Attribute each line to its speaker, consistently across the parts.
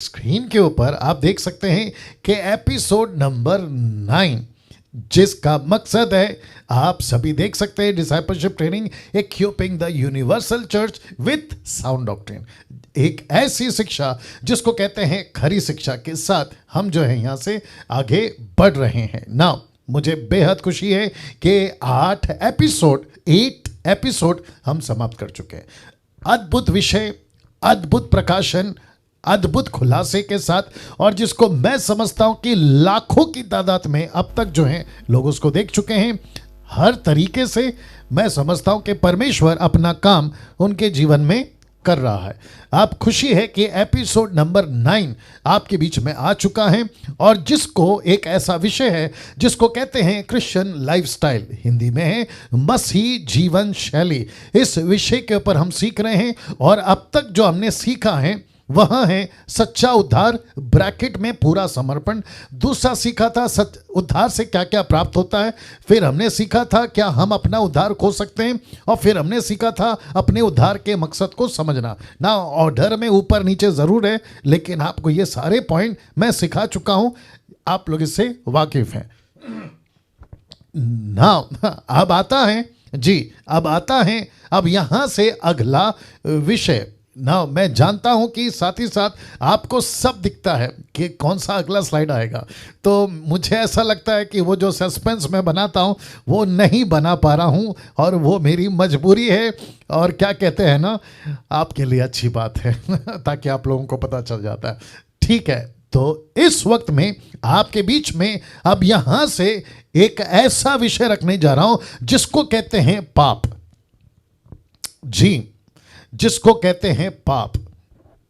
Speaker 1: Screen के ऊपर आप देख सकते हैं कि एपिसोड नंबर 9, जिसका मकसद है, आप सभी देख सकते हैं, discipleship training equipping the universal church with sound doctrine. एक ऐसी शिक्षा जिसको कहते हैं खरी शिक्षा के साथ हम जो है यहाँ से आगे बढ़ रहे हैं। नाउ मुझे बेहद खुशी है कि 8 एपिसोड हम समाप्त कर चुके हैं। अद्भुत विषय, अद्भुत प्रकाशन, अद्भुत खुलासे के साथ, और जिसको मैं समझता हूं कि लाखों की तादाद में अब तक जो है लोग उसको देख चुके हैं। हर तरीके से मैं समझता हूं कि परमेश्वर अपना काम उनके जीवन में कर रहा है। आप खुशी है कि एपिसोड नंबर 9 आपके बीच में आ चुका है, और जिसको एक ऐसा विषय है जिसको कहते हैं क्रिश्चियन लाइफस्टाइल, हिंदी में है मसीही जीवन शैली। इस विषय के ऊपर हम सीख रहे हैं, और अब तक जो हमने सीखा है वह है सच्चा उद्धार ब्रैकेट में पूरा समर्पण। दूसरा सीखा था उद्धार से क्या क्या प्राप्त होता है। फिर हमने सीखा था क्या हम अपना उद्धार खो सकते हैं, और फिर हमने सीखा था अपने उद्धार के मकसद को समझना। ना ऑर्डर में ऊपर नीचे ज़रूर है, लेकिन आपको ये सारे पॉइंट मैं सिखा चुका हूँ, आप लोग इससे वाकिफ हैं ना। अब आता है अब यहाँ से अगला विषय ना। मैं जानता हूं कि साथ ही साथ आपको सब दिखता है कि कौन सा अगला स्लाइड आएगा, तो मुझे ऐसा लगता है कि वो जो सस्पेंस मैं बनाता हूं वो नहीं बना पा रहा हूं, और वो मेरी मजबूरी है, और क्या कहते हैं ना, आपके लिए अच्छी बात है ताकि आप लोगों को पता चल जाता है। ठीक है, तो इस वक्त में आपके बीच में अब यहां से एक ऐसा विषय रखने जा रहा हूं जिसको कहते हैं पाप। जी, जिसको कहते हैं पाप।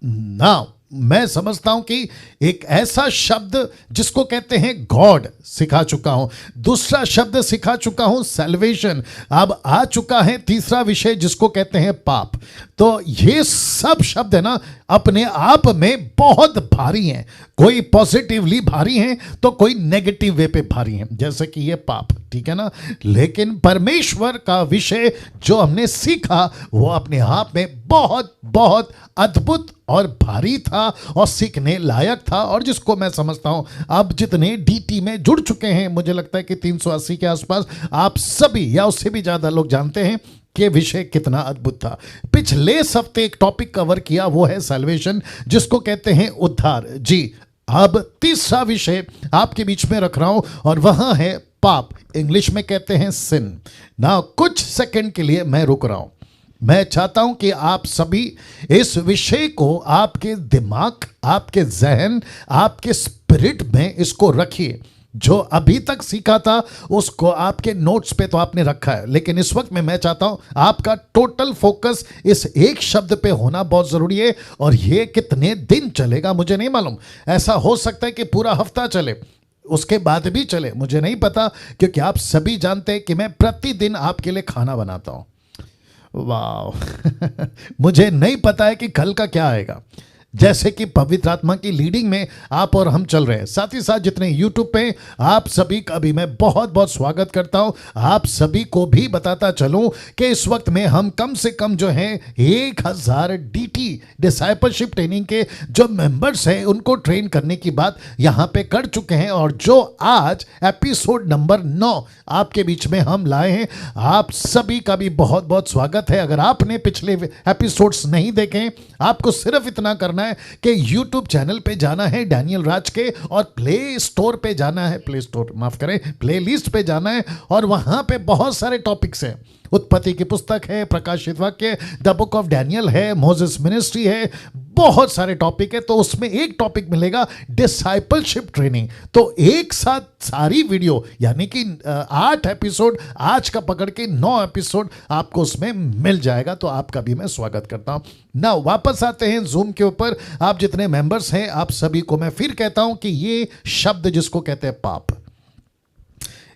Speaker 1: नाउ मैं समझता हूं कि एक ऐसा शब्द जिसको कहते हैं गॉड सिखा चुका हूं, दूसरा शब्द सिखा चुका हूं सैल्वेशन, अब आ चुका है तीसरा विषय जिसको कहते हैं पाप। तो ये सब शब्द है ना अपने आप में बहुत भारी हैं, कोई पॉजिटिवली भारी हैं तो कोई नेगेटिव वे पे भारी हैं, जैसे कि ये पाप, ठीक है ना। लेकिन परमेश्वर का विषय जो हमने सीखा वो अपने आप में बहुत बहुत अद्भुत और भारी था और सीखने लायक था, और जिसको मैं समझता हूं अब जितने डीटी में जुड़ चुके हैं, मुझे लगता है कि 380 के आसपास, आप सभी या उससे भी ज़्यादा लोग जानते हैं कि विषय कितना अद्भुत था। पिछले हफ्ते एक टॉपिक कवर किया, वो है सैल्वेशन, जिसको कहते हैं उद्धार। जी, अब तीसरा विषय आपके बीच में रख रहा हूं, और वह है पाप, इंग्लिश में कहते हैं सिन। ना कुछ सेकंड के लिए मैं रुक रहा हूं, मैं चाहता हूं कि आप सभी इस विषय को आपके दिमाग, आपके जहन, आपके स्पिरिट में इसको रखिए। जो अभी तक सीखा था उसको आपके नोट्स पे तो आपने रखा है, लेकिन इस वक्त में मैं चाहता हूं आपका टोटल फोकस इस एक शब्द पे होना बहुत जरूरी है। और ये कितने दिन चलेगा मुझे नहीं मालूम, ऐसा हो सकता है कि पूरा हफ्ता चले, उसके बाद भी चले, मुझे नहीं पता, क्योंकि आप सभी जानते हैं कि मैं प्रतिदिन आपके लिए खाना बनाता हूं। वाह मुझे नहीं पता है कि कल का क्या आएगा, जैसे कि पवित्र आत्मा की लीडिंग में आप और हम चल रहे हैं। साथ ही साथ जितने यूट्यूब पे आप सभी का भी मैं बहुत बहुत स्वागत करता हूं। आप सभी को भी बताता चलूं कि इस वक्त में हम कम से कम जो है 1000 डीटी डिसाइपलशिप ट्रेनिंग के जो मेंबर्स हैं उनको ट्रेन करने की बात यहां पे कर चुके हैं, और जो आज एपिसोड नंबर 9 आपके बीच में हम लाए हैं, आप सभी का भी बहुत बहुत स्वागत है। अगर आपने पिछले एपिसोड्स नहीं देखे, आपको सिर्फ इतना करना है कि YouTube चैनल पे जाना है डैनियल राज के, और प्ले स्टोर पे जाना है, प्ले लिस्ट पे जाना है, और वहां पे बहुत सारे टॉपिक्स हैं। उत्पत्ति की पुस्तक है, प्रकाशित वाक्य, द बुक ऑफ डैनियल है, मोजेस मिनिस्ट्री है, बहुत सारे टॉपिक है। तो उसमें एक टॉपिक मिलेगा डिसाइपलशिप ट्रेनिंग। तो एक साथ सारी वीडियो यानी कि 8 एपिसोड आज का पकड़ के 9 एपिसोड आपको उसमें मिल जाएगा, तो आपका भी मैं स्वागत करता हूं। ना वापस आते हैं जूम के ऊपर, आप जितने मेंबर्स हैं आप सभी को मैं फिर कहता हूं कि ये शब्द जिसको कहते हैं पाप,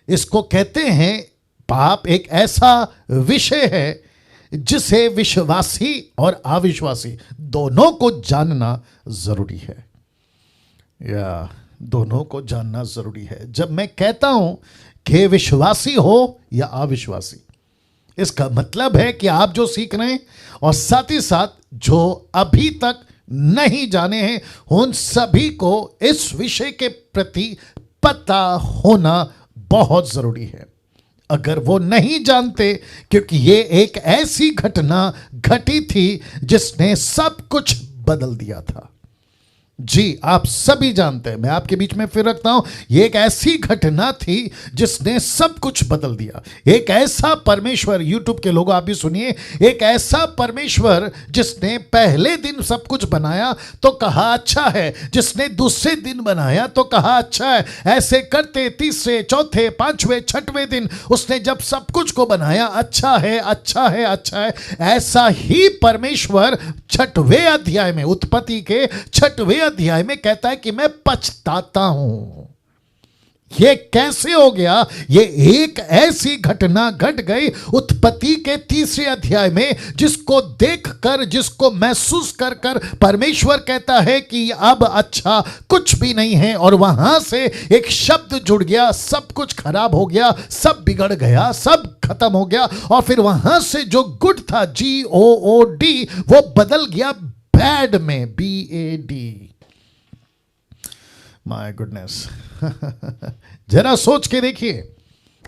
Speaker 1: इसको कहते हैं पाप, एक ऐसा विषय है जिसे विश्वासी और अविश्वासी दोनों को जानना जरूरी है, या दोनों को जानना जरूरी है। जब मैं कहता हूं कि विश्वासी हो या अविश्वासी, इसका मतलब है कि आप जो सीख रहे हैं और साथ ही साथ जो अभी तक नहीं जाने हैं, उन सभी को इस विषय के प्रति पता होना बहुत जरूरी है। अगर वो नहीं जानते, क्योंकि ये एक ऐसी घटना घटी थी जिसने सब कुछ बदल दिया था। जी, आप सभी जानते हैं, मैं आपके बीच में फिर रखता हूं, ये एक ऐसी घटना थी जिसने सब कुछ बदल दिया। एक ऐसा परमेश्वर, यूट्यूब के लोग आप भी सुनिए, एक ऐसा परमेश्वर जिसने पहले दिन सब कुछ बनाया तो कहा अच्छा है, जिसने दूसरे दिन बनाया तो कहा अच्छा है, ऐसे करते तीसरे चौथे पांचवें छठवें दिन उसने जब सब कुछ को बनाया, अच्छा है अच्छा है अच्छा है। ऐसा ही परमेश्वर छठवें अध्याय में, उत्पत्ति के छठवें अध्याय में कहता है कि मैं पछताता हूं। ये कैसे हो गया? ये एक ऐसी घटना घट गई उत्पत्ति के तीसरे अध्याय में, जिसको देखकर, जिसको महसूस कर कर परमेश्वर कहता है कि अब अच्छा कुछ भी नहीं है, और वहां से एक शब्द जुड़ गया, सब कुछ खराब हो गया, सब बिगड़ गया, सब खत्म हो गया, और फिर वहां से जो गुड था, GOOD, वो बदल गया बैड में, BAD। My goodness. जरा सोच के देखिए,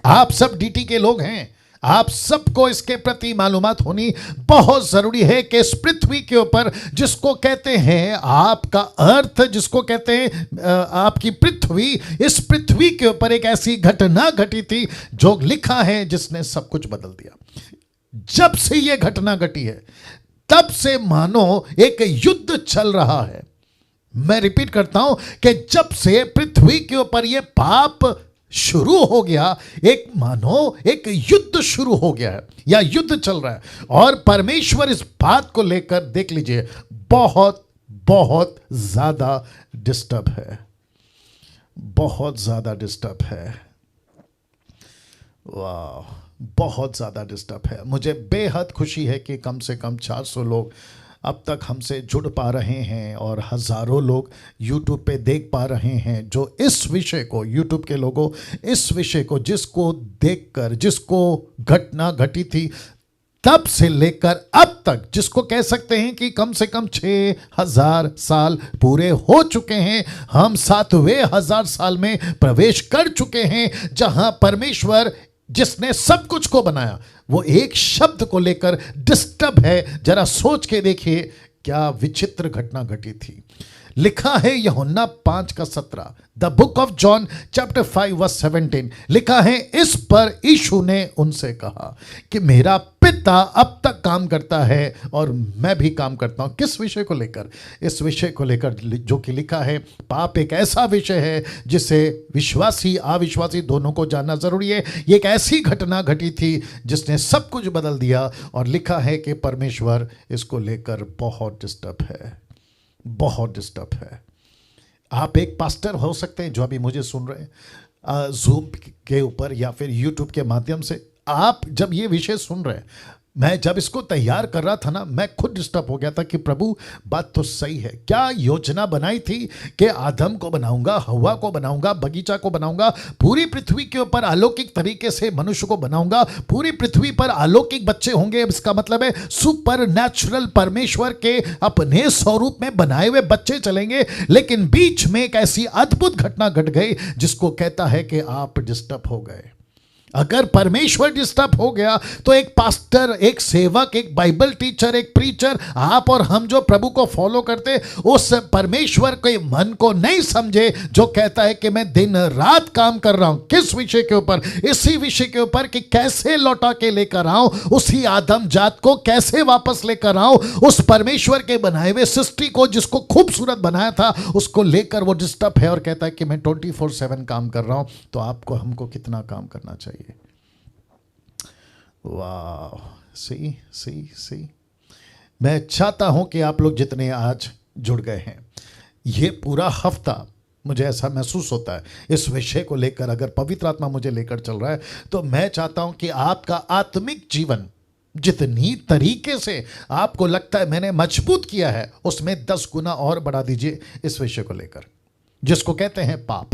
Speaker 1: आप सब DT के लोग हैं, आप सबको इसके प्रति मालूमात होनी बहुत जरूरी है कि इस पृथ्वी के ऊपर, जिसको कहते हैं आपका अर्थ, जिसको कहते हैं आपकी पृथ्वी, इस पृथ्वी के ऊपर एक ऐसी घटना घटी थी जो लिखा है जिसने सब कुछ बदल दिया। जब से यह घटना घटी है तब से मानो एक युद्ध चल रहा है। मैं रिपीट करता हूं कि जब से पृथ्वी के ऊपर यह पाप शुरू हो गया, एक मानो एक युद्ध शुरू हो गया है, या युद्ध चल रहा है, और परमेश्वर इस बात को लेकर, देख लीजिए, बहुत बहुत ज्यादा डिस्टर्ब है, बहुत ज्यादा डिस्टर्ब है। वाह, बहुत ज़्यादा डिस्टर्ब है। मुझे बेहद खुशी है कि कम से कम 400 लोग अब तक हमसे जुड़ पा रहे हैं, और हज़ारों लोग यूट्यूब पे देख पा रहे हैं, जो इस विषय को, यूट्यूब के लोगों, इस विषय को, जिसको देखकर, जिसको घटना घटी थी तब से लेकर अब तक, जिसको कह सकते हैं कि कम से कम 6000 साल पूरे हो चुके हैं, हम 7वें हजार साल में प्रवेश कर चुके हैं, जहां परमेश्वर जिसने सब कुछ को बनाया, वो एक शब्द को लेकर डिस्टर्ब है। जरा सोच के देखिए क्या विचित्र घटना घटी थी। लिखा है यूहन्ना 5:17, the book of John chapter 5:17, लिखा है, इस पर यीशु ने उनसे कहा कि मेरा पिता अब तक काम करता है और मैं भी काम करता हूं। किस विषय को लेकर? इस विषय को लेकर जो कि लिखा है, पाप एक ऐसा विषय है जिसे विश्वासी अविश्वासी दोनों को जानना जरूरी है। ये एक ऐसी घटना घटी थी जिसने सब कुछ बदल दिया, और लिखा है कि परमेश्वर इसको लेकर बहुत डिस्टर्ब है, बहुत डिस्टर्ब है। आप एक पास्टर हो सकते हैं जो अभी मुझे सुन रहे हैं जूम के ऊपर या फिर यूट्यूब के माध्यम से। आप जब ये विषय सुन रहे हैं, मैं जब इसको तैयार कर रहा था ना, मैं खुद डिस्टर्ब हो गया था कि प्रभु बात तो सही है। क्या योजना बनाई थी कि आदम को बनाऊंगा, हवा को बनाऊंगा, बगीचा को बनाऊंगा, पूरी पृथ्वी के ऊपर अलौकिक तरीके से मनुष्य को बनाऊंगा, पूरी पृथ्वी पर अलौकिक बच्चे होंगे। इसका मतलब है सुपर नेचुरल परमेश्वर के अपने स्वरूप में बनाए हुए बच्चे चलेंगे। लेकिन बीच में एक ऐसी अद्भुत घटना घट गई जिसको कहता है कि आप डिस्टर्ब हो गए। अगर परमेश्वर डिस्टर्ब हो गया तो एक पास्टर, एक सेवक, एक बाइबल टीचर, एक प्रीचर, आप और हम जो प्रभु को फॉलो करते, उस परमेश्वर के मन को नहीं समझे जो कहता है कि मैं दिन रात काम कर रहा हूं। किस विषय के ऊपर? इसी विषय के ऊपर कि कैसे लौटा के लेकर आऊं उसी आदम जात को, कैसे वापस लेकर आऊं उस परमेश्वर के बनाए हुए सृष्टि को, जिसको खूबसूरत बनाया था, उसको लेकर वो डिस्टर्ब है और कहता है कि मैं 24/7 काम कर रहा हूं। तो आपको, हमको कितना काम करना चाहिए? वाह, सी मैं चाहता हूं कि आप लोग जितने आज जुड़ गए हैं, ये पूरा हफ्ता मुझे ऐसा महसूस होता है इस विषय को लेकर, अगर पवित्र आत्मा मुझे लेकर चल रहा है, तो मैं चाहता हूं कि आपका आत्मिक जीवन जितनी तरीके से आपको लगता है मैंने मजबूत किया है, उसमें 10 गुना और बढ़ा दीजिए इस विषय को लेकर, जिसको कहते हैं पाप,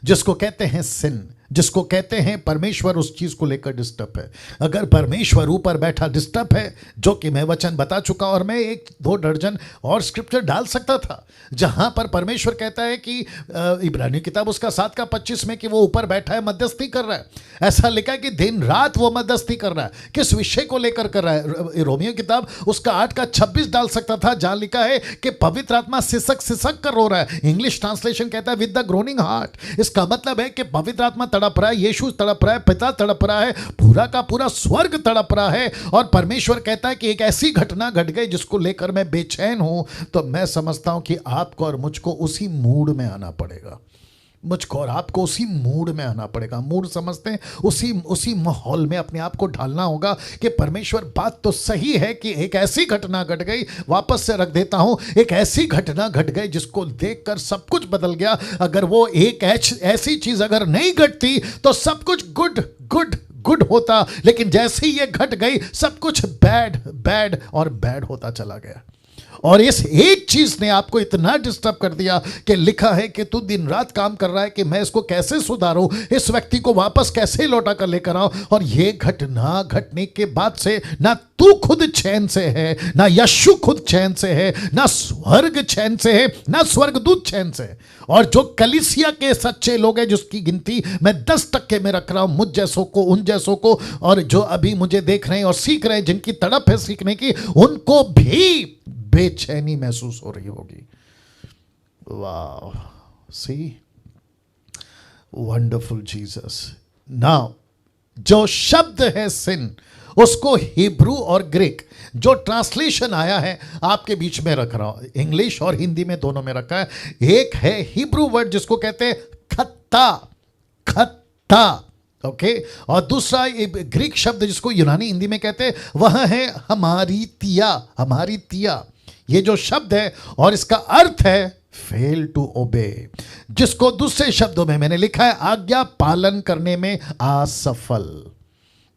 Speaker 1: जिसको कहते हैं सिन, जिसको कहते हैं परमेश्वर उस चीज को लेकर डिस्टर्ब है। अगर परमेश्वर ऊपर बैठा डिस्टर्ब है, जो कि मैं वचन बता चुका, और मैं 1-2 दर्जन और स्क्रिप्चर डाल सकता था जहां पर परमेश्वर कहता है कि इब्रानी किताब उसका 7:25 में कि वो ऊपर बैठा है, मध्यस्थी कर रहा है। ऐसा लिखा है कि दिन रात वो मध्यस्थी कर रहा है। किस विषय को लेकर कर रहा है? रोमियो किताब उसका 8:26 डाल सकता था, जहां लिखा है कि पवित्र आत्मा सिसक सिसक कर रो रहा है। इंग्लिश ट्रांसलेशन कहता है विद द ग्रोनिंग हार्ट। इसका मतलब है कि पवित्र आत्मा तड़प रहा है, यीशु तड़प रहा है, पिता तड़प रहा है, पूरा का पूरा स्वर्ग तड़प रहा है। और परमेश्वर कहता है कि एक ऐसी घटना घट गई जिसको लेकर मैं बेचैन हूं। तो मैं समझता हूं कि आपको और मुझको उसी मूड में आना पड़ेगा। मुझको और आपको उसी मूड में आना पड़ेगा। मूड समझते हैं? उसी माहौल में अपने आप को ढालना होगा कि परमेश्वर, बात तो सही है कि एक ऐसी घटना घट गई, वापस से रख देता हूं, एक ऐसी घटना घट गई जिसको देखकर सब कुछ बदल गया। अगर वो एक ऐसी चीज अगर नहीं घटती तो सब कुछ गुड गुड गुड होता, लेकिन जैसे ही ये घट गई सब कुछ बैड बैड और बैड होता चला गया। और इस एक चीज ने आपको इतना डिस्टर्ब कर दिया कि लिखा है कि तू दिन रात काम कर रहा है कि मैं इसको कैसे सुधारूं, इस व्यक्ति को वापस कैसे लौटा कर लेकर आऊं। और ये घटना घटने के बाद से ना तू खुद चैन से है, ना यीशु खुद चैन से है, ना स्वर्ग चैन से है, ना स्वर्गदूत चैन से है। और जो कलीसिया के सच्चे लोग हैं, जिसकी गिनती मैं 10% में रख रहा हूं, मुझ जैसों को, उन जैसों को, और जो अभी मुझे देख रहे हैं और सीख रहे हैं, जिनकी तड़प है सीखने की, उनको भी बेचैनी महसूस हो रही होगी। वाह, सी, वंडरफुल जीसस। नाउ जो शब्द है सिन, उसको हिब्रू और ग्रीक जो ट्रांसलेशन आया है आपके बीच में रख रहा हूं, इंग्लिश और हिंदी में दोनों में रखा है। एक है हिब्रू वर्ड जिसको कहते हैं खत्ता, खत्ता, ओके, और दूसरा ग्रीक शब्द जिसको यूनानी हिंदी में कहते हैं वह है हमारी तिया, हमारी तिया। ये जो शब्द है और इसका अर्थ है फेल टू ओबे, जिसको दूसरे शब्दों में मैंने लिखा है आज्ञा पालन करने में असफल।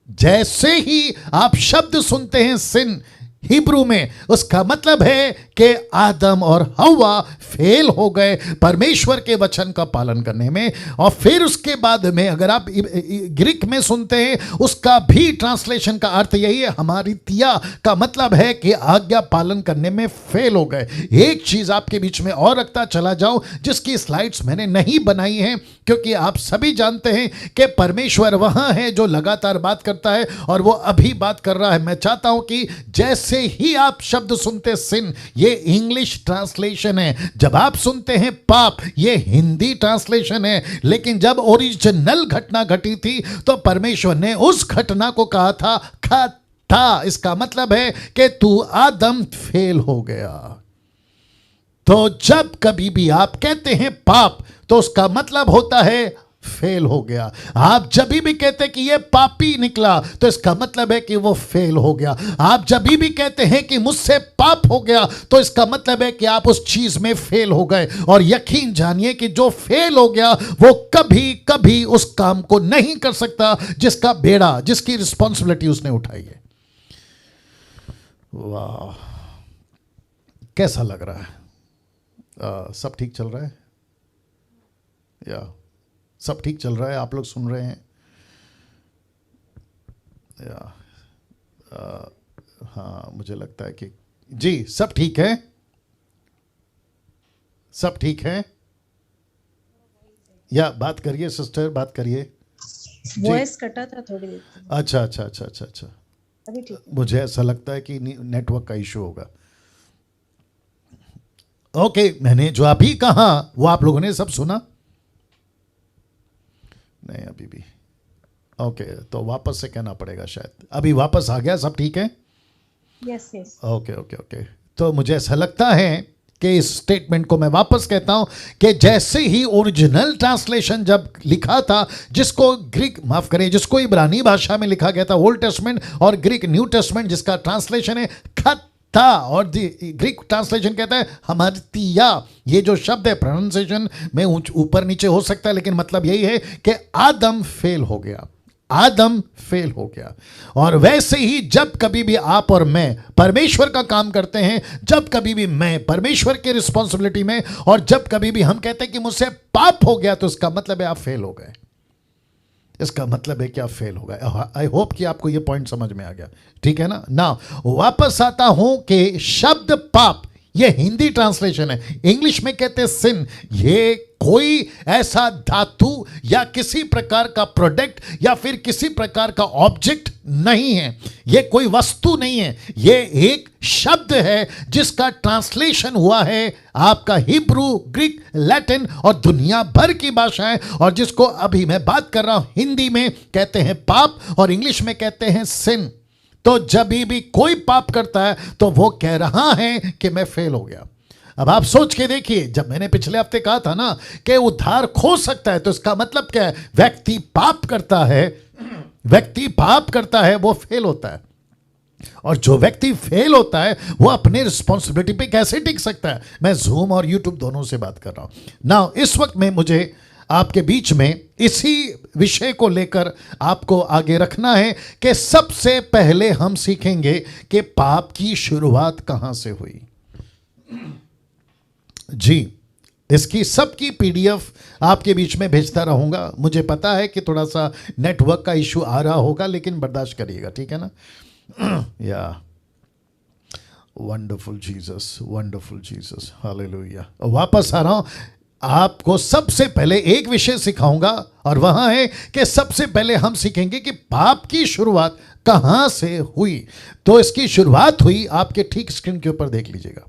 Speaker 1: जैसे ही आप शब्द सुनते हैं सिन हिब्रू में, उसका मतलब है कि आदम और हवा फेल हो गए परमेश्वर के वचन का पालन करने में। और फिर उसके बाद में अगर आप ग्रीक में सुनते हैं, उसका भी ट्रांसलेशन का अर्थ यही है, हमारी तिया का मतलब है कि आज्ञा पालन करने में फेल हो गए। एक चीज आपके बीच में और रखता चला जाऊं, जिसकी स्लाइड्स मैंने नहीं बनाई हैं, क्योंकि आप सभी जानते हैं कि परमेश्वर वहां है जो लगातार बात करता है और वो अभी बात कर रहा है। मैं चाहता हूं कि जैसे ही आप शब्द सुनते सिन, ये इंग्लिश ट्रांसलेशन है, जब आप सुनते हैं पाप, ये हिंदी ट्रांसलेशन है, लेकिन जब ओरिजिनल घटना घटी थी तो परमेश्वर ने उस घटना को कहा था खता। इसका मतलब है कि तू आदम फेल हो गया। तो जब कभी भी आप कहते हैं पाप, तो उसका मतलब होता है फेल हो गया। आप जब भी कहते हैं कि ये पापी निकला, तो इसका मतलब है कि वो फेल हो गया। आप जब भी कहते हैं कि मुझसे पाप हो गया, तो इसका मतलब है कि आप उस चीज में फेल हो गए। और यकीन जानिए कि जो फेल हो गया वो कभी कभी उस काम को नहीं कर सकता जिसका बेड़ा, जिसकी रिस्पॉन्सिबिलिटी उसने उठाई है। वाह, कैसा लग रहा है? सब ठीक चल रहा है? या सब ठीक चल रहा है? आप लोग सुन रहे हैं? या हाँ, मुझे लगता है कि जी सब ठीक है, सब ठीक है। या बात करिए सिस्टर, बात करिए।
Speaker 2: वॉइस कटा था थोड़ी देर।
Speaker 1: अच्छा अच्छा अच्छा अच्छा अच्छा,
Speaker 2: अभी ठीक है।
Speaker 1: मुझे ऐसा लगता है कि नेटवर्क का इशू होगा। ओके, मैंने जो अभी कहा वो आप लोगों ने सब सुना? नहीं अभी भी। ओके, तो वापस से कहना पड़ेगा शायद। अभी वापस आ गया, सब ठीक है?
Speaker 2: Yes yes.
Speaker 1: Okay okay okay. तो मुझे ऐसा लगता है कि इस स्टेटमेंट को मैं वापस कहता हूं कि जैसे ही ओरिजिनल ट्रांसलेशन जब लिखा था, जिसको ग्रीक, माफ करें, जिसको इब्रानी भाषा में लिखा गया था ओल्ड टेस्टमेंट, और ग्रीक न्यू टेस्टमेंट जिसका ट्रांसलेशन है खत्ता, और ग्रीक ट्रांसलेशन कहता है हमारी तिया। ये जो शब्द है प्रोनाउंसिएशन में ऊपर नीचे हो सकता है, लेकिन मतलब यही है कि आदम फेल हो गया, आदम फेल हो गया। और वैसे ही जब कभी भी आप और मैं परमेश्वर का काम करते हैं, जब कभी भी मैं परमेश्वर की रिस्पॉन्सिबिलिटी में, और जब कभी भी हम कहते हैं कि मुझसे पाप हो गया, तो इसका मतलब है आप फेल हो गए। इसका मतलब है कि आप फेल हो गए। आई होप कि आपको ये पॉइंट समझ में आ गया, ठीक है ना। ना वापस आता हूं कि शब्द पाप, ये हिंदी ट्रांसलेशन है, इंग्लिश में कहते हैं सिन। ये कोई ऐसा धातु या किसी प्रकार का प्रोडक्ट या फिर किसी प्रकार का ऑब्जेक्ट नहीं है, ये कोई वस्तु नहीं है, ये एक शब्द है जिसका ट्रांसलेशन हुआ है आपका हिब्रू, ग्रीक, लैटिन और दुनिया भर की भाषाएं, और जिसको अभी मैं बात कर रहा हूं हिंदी में कहते हैं पाप और इंग्लिश में कहते हैं सिन। तो जब भी कोई पाप करता है तो वो कह रहा है कि मैं फेल हो गया। अब आप सोच के देखिए, जब मैंने पिछले हफ्ते कहा था ना कि उद्धार खो सकता है, तो इसका मतलब क्या है? व्यक्ति पाप करता है, व्यक्ति पाप करता है, वो फेल होता है। और जो व्यक्ति फेल होता है वो अपने रिस्पॉन्सिबिलिटी पे कैसे टिक सकता है? मैं जूम और यूट्यूब दोनों से बात कर रहा हूं ना। इस वक्त में मुझे आपके बीच में इसी विषय को लेकर आपको आगे रखना है कि सबसे पहले हम सीखेंगे कि पाप की शुरुआत कहां से हुई। जी, इसकी सबकी पीडीएफ आपके बीच में भेजता रहूंगा। मुझे पता है कि थोड़ा सा नेटवर्क का इशू आ रहा होगा, लेकिन बर्दाश्त करिएगा, ठीक है ना। या wonderful Jesus, wonderful Jesus, hallelujah. वापस आ रहा हूं, आपको सबसे पहले एक विषय सिखाऊंगा और वहां है कि सबसे पहले हम सीखेंगे कि पाप की शुरुआत कहां से हुई। तो इसकी शुरुआत हुई, आपके ठीक स्क्रीन के ऊपर देख लीजिएगा।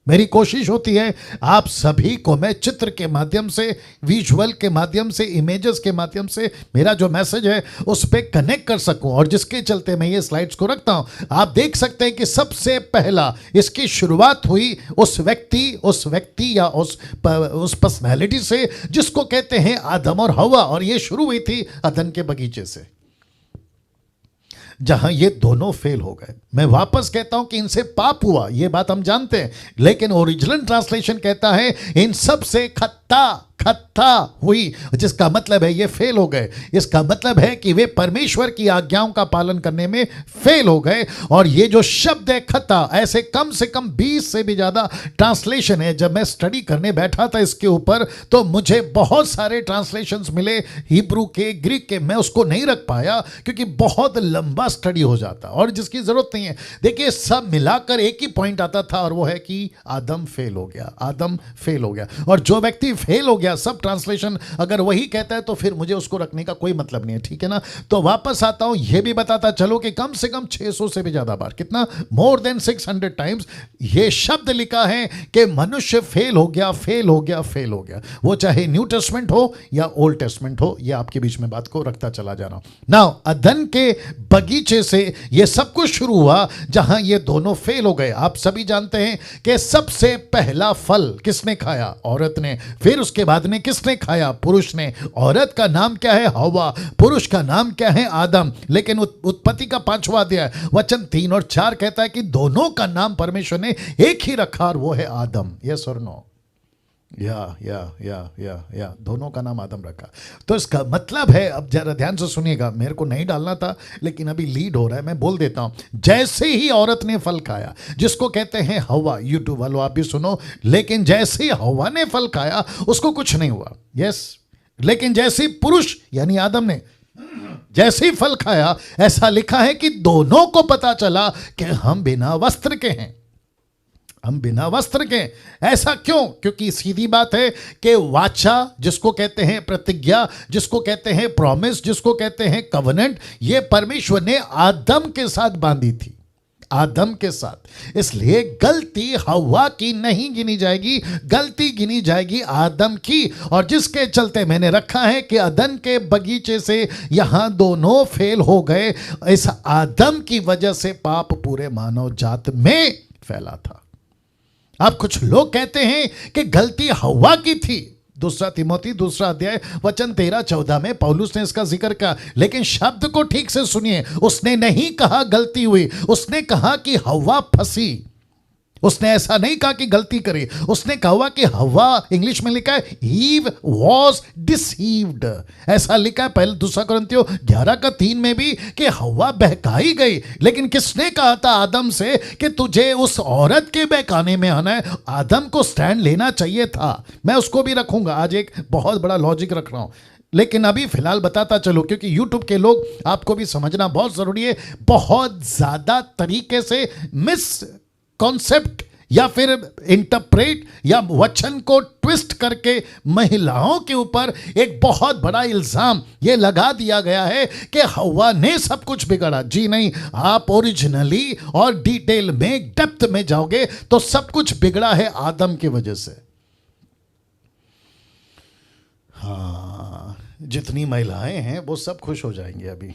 Speaker 1: मेरी कोशिश होती है आप सभी को मैं चित्र के माध्यम से, विजुअल के माध्यम से, इमेजेस के माध्यम से मेरा जो मैसेज है उस पर कनेक्ट कर सकूं, और जिसके चलते मैं ये स्लाइड्स को रखता हूं। आप देख सकते हैं कि सबसे पहला इसकी शुरुआत हुई उस व्यक्ति या उस पर्सनैलिटी से जिसको कहते हैं आदम और हवा, और ये शुरू हुई थी अदन के बगीचे से, जहां ये दोनों फेल हो गए। मैं वापस कहता हूं कि इनसे पाप हुआ, ये बात हम जानते हैं, लेकिन ओरिजिनल ट्रांसलेशन कहता है इन सब से खत्ता हुई, जिसका मतलब है ये फेल हो गए। इसका मतलब है कि वे परमेश्वर की आज्ञाओं का पालन करने में फेल हो गए। और ये जो शब्द है खता, ऐसे कम से कम 20 से भी ज्यादा ट्रांसलेशन है। जब मैं स्टडी करने बैठा था इसके ऊपर तो मुझे बहुत सारे ट्रांसलेशंस मिले, हिब्रू के, ग्रीक के। मैं उसको नहीं रख पाया क्योंकि बहुत लंबा स्टडी हो जाता, और जिसकी जरूरत नहीं है। देखिए, सब मिलाकर एक ही पॉइंट आता था, और वो है कि आदम फेल हो गया, आदम फेल हो गया। और जो व्यक्ति फेल हो गया, सब ट्रांसलेशन अगर वही कहता है तो फिर मुझे उसको रखने का कोई मतलब नहीं है, ठीक है ना। तो वापस आता हूं, यह भी बताता चलो कि कम से कम 600 से भी ज्यादा बार, कितना, मोर देन 600 टाइम्स यह शब्द लिखा है कि मनुष्य फेल हो गया, फेल हो गया, फेल हो गया। वो चाहे न्यू टेस्टमेंट हो या ओल्ड टेस्टमेंट हो, यह आपके बीच में बात को रखता चला जा रहा हूं। नाउ अदन के बगीचे से यह सब कुछ शुरू हुआ जहां ये दोनों फेल हो गए। आप सभी जानते हैं कि सबसे पहला फल किसने खाया? औरत ने। फिर उसके बाद ने किसने खाया? पुरुष ने। औरत का नाम क्या है? हवा। पुरुष का नाम क्या है? आदम। लेकिन उत्पत्ति का 5वां अध्याय वचन 3 और 4 कहता है कि दोनों का नाम परमेश्वर ने एक ही रखा, और वो है आदम। यस और नो? या दोनों का नाम आदम रखा। तो इसका मतलब है, अब जरा ध्यान से सुनिएगा, मेरे को नहीं डालना था लेकिन अभी लीड हो रहा है, मैं बोल देता हूं। जैसे ही औरत ने फल खाया, जिसको कहते हैं हवा, यूट्यूब वालों आप भी सुनो, लेकिन जैसे ही हवा ने फल खाया उसको कुछ नहीं हुआ। यस, लेकिन जैसे ही पुरुष यानी आदम ने जैसे ही फल खाया, ऐसा लिखा है कि दोनों को पता चला कि हम बिना वस्त्र के हैं, हम बिना वस्त्र के। ऐसा क्यों? क्योंकि सीधी बात है कि वाचा, जिसको कहते हैं प्रतिज्ञा, जिसको कहते हैं प्रॉमिस, जिसको कहते हैं कवनेंट, ये परमेश्वर ने आदम के साथ बांधी थी, आदम के साथ। इसलिए गलती हवा की नहीं गिनी जाएगी, गलती गिनी जाएगी आदम की। और जिसके चलते मैंने रखा है कि अदन के बगीचे से यहां दोनों फेल हो गए। इस आदम की वजह से पाप पूरे मानव जात में फैला था। अब कुछ लोग कहते हैं कि गलती हवा की थी। 2 तिमोथी 2 अध्याय वचन 13-14 में पौलुस ने इसका जिक्र किया, लेकिन शब्द को ठीक से सुनिए। उसने नहीं कहा गलती हुई, उसने कहा कि हवा फंसी। उसने ऐसा नहीं कहा कि गलती करी, उसने कहा कि हवा, इंग्लिश में लिखा है ईव वॉज डिसीव्ड, ऐसा लिखा है पहले 2 कुरिन्थियों 11:3 में भी कि हवा बहकाई गई। लेकिन किसने कहा था आदम से कि तुझे उस औरत के बहकाने में आना है? आदम को स्टैंड लेना चाहिए था। मैं उसको भी रखूंगा, आज एक बहुत बड़ा लॉजिक रख रहा हूं। लेकिन अभी फिलहाल बताता चलो, क्योंकि YouTube के लोग, आपको भी समझना बहुत जरूरी है, बहुत ज्यादा तरीके से मिस कॉन्सेप्ट या फिर इंटरप्रेट या वचन को ट्विस्ट करके महिलाओं के ऊपर एक बहुत बड़ा इल्जाम ये लगा दिया गया है कि हवा ने सब कुछ बिगाड़ा। जी नहीं, आप ओरिजिनली और डिटेल में, डेप्थ में जाओगे तो सब कुछ बिगड़ा है आदम की वजह से। हाँ, जितनी महिलाएं हैं वो सब खुश हो जाएंगी अभी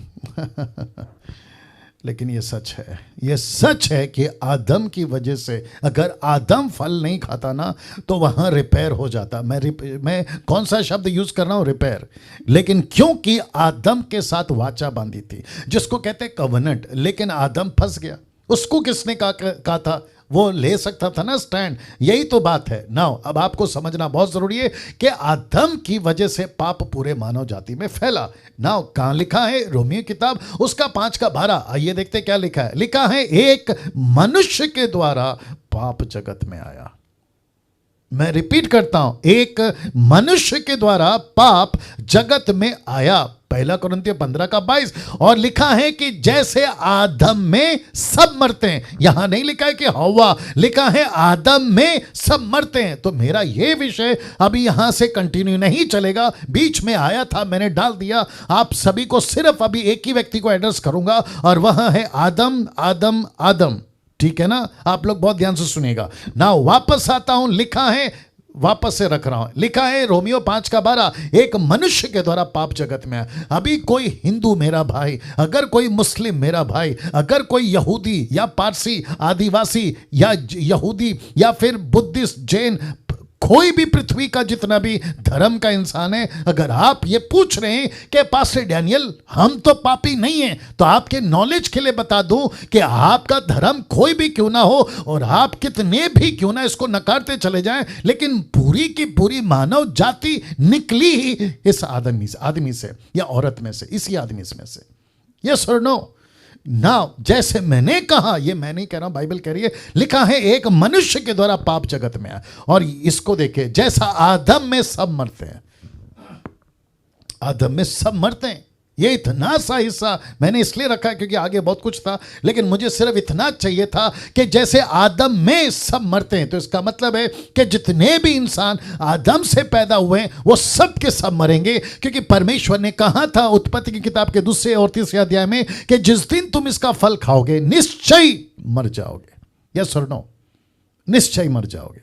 Speaker 1: लेकिन ये सच है, ये सच है कि आदम की वजह से, अगर आदम फल नहीं खाता ना तो वहां रिपेयर हो जाता। मैं कौन सा शब्द यूज कर रहा हूं, रिपेयर। लेकिन क्योंकि आदम के साथ वाचा बांधी थी, जिसको कहते हैं कवनेंट, लेकिन आदम फंस गया। उसको किसने कहा था? वो ले सकता था ना स्टैंड। यही तो बात है। नाउ अब आपको समझना बहुत जरूरी है कि आदम की वजह से पाप पूरे मानव जाति में फैला। नाउ कहां लिखा है? रोमियो किताब उसका 5:12। आइए देखते क्या लिखा है। लिखा है, एक मनुष्य के द्वारा पाप जगत में आया। मैं रिपीट करता हूं, एक मनुष्य के द्वारा पाप जगत में आया। 1 कुरिन्थियों 15:22। और लिखा है कि जैसे आदम में सब मरते हैं। यहां नहीं लिखा है कि हव्वा, लिखा है आदम में सब मरते हैं। तो मेरा यह विषय अभी यहां से कंटिन्यू नहीं चलेगा, बीच में आया था, मैंने डाल दिया। आप सभी को सिर्फ अभी एक ही व्यक्ति को एड्रेस करूंगा और वह है आदम, आदम, आदम। ठीक है ना? आप लोग बहुत ध्यान से सुनिएगा ना। वापस आता हूं, लिखा है, वापस से रख रहा हूं, लिखा है रोमियो 5:12, एक मनुष्य के द्वारा पाप जगत में है। अभी कोई हिंदू मेरा भाई, अगर कोई मुस्लिम मेरा भाई, अगर कोई यहूदी या पारसी, आदिवासी या यहूदी या फिर बुद्धिस्ट, जैन, कोई भी पृथ्वी का जितना भी धर्म का इंसान है, अगर आप ये पूछ रहे हैं कि पास्टर डैनियल हम तो पापी नहीं हैं, तो आपके नॉलेज के लिए बता दूं कि आपका धर्म कोई भी क्यों ना हो और आप कितने भी क्यों ना इसको नकारते चले जाएं, लेकिन पूरी की पूरी मानव जाति निकली ही इस आदमी से या औरत में से, इसी आदमी में से। यस और नो? ना, जैसे मैंने कहा, ये मैं नहीं कह रहा हूं, बाइबल कह रही है, लिखा है एक मनुष्य के द्वारा पाप जगत में आया। और इसको देखे, जैसा आदम में सब मरते हैं, आदम में सब मरते हैं। ये इतना सा हिस्सा मैंने इसलिए रखा है क्योंकि आगे बहुत कुछ था, लेकिन मुझे सिर्फ इतना चाहिए था कि जैसे आदम में सब मरते हैं, तो इसका मतलब है कि जितने भी इंसान आदम से पैदा हुए हैं वो सब के सब मरेंगे। क्योंकि परमेश्वर ने कहा था उत्पत्ति की किताब के 2 और 3 अध्याय में कि जिस दिन तुम इसका फल खाओगे निश्चय मर जाओगे। यस और नो? निश्चय मर जाओगे,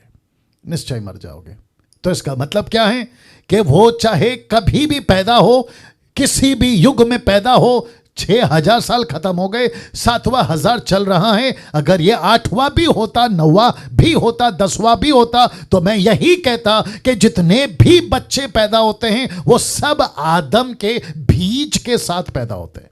Speaker 1: निश्चय मर जाओगे। तो इसका मतलब क्या है कि वो चाहे कभी भी पैदा हो, किसी भी युग में पैदा हो, 6000 साल खत्म हो गए, 7वां हजार चल रहा है, अगर ये 8वां भी होता, 9वां भी होता, 10वां भी होता, तो मैं यही कहता कि जितने भी बच्चे पैदा होते हैं वो सब आदम के बीज के साथ पैदा होते हैं।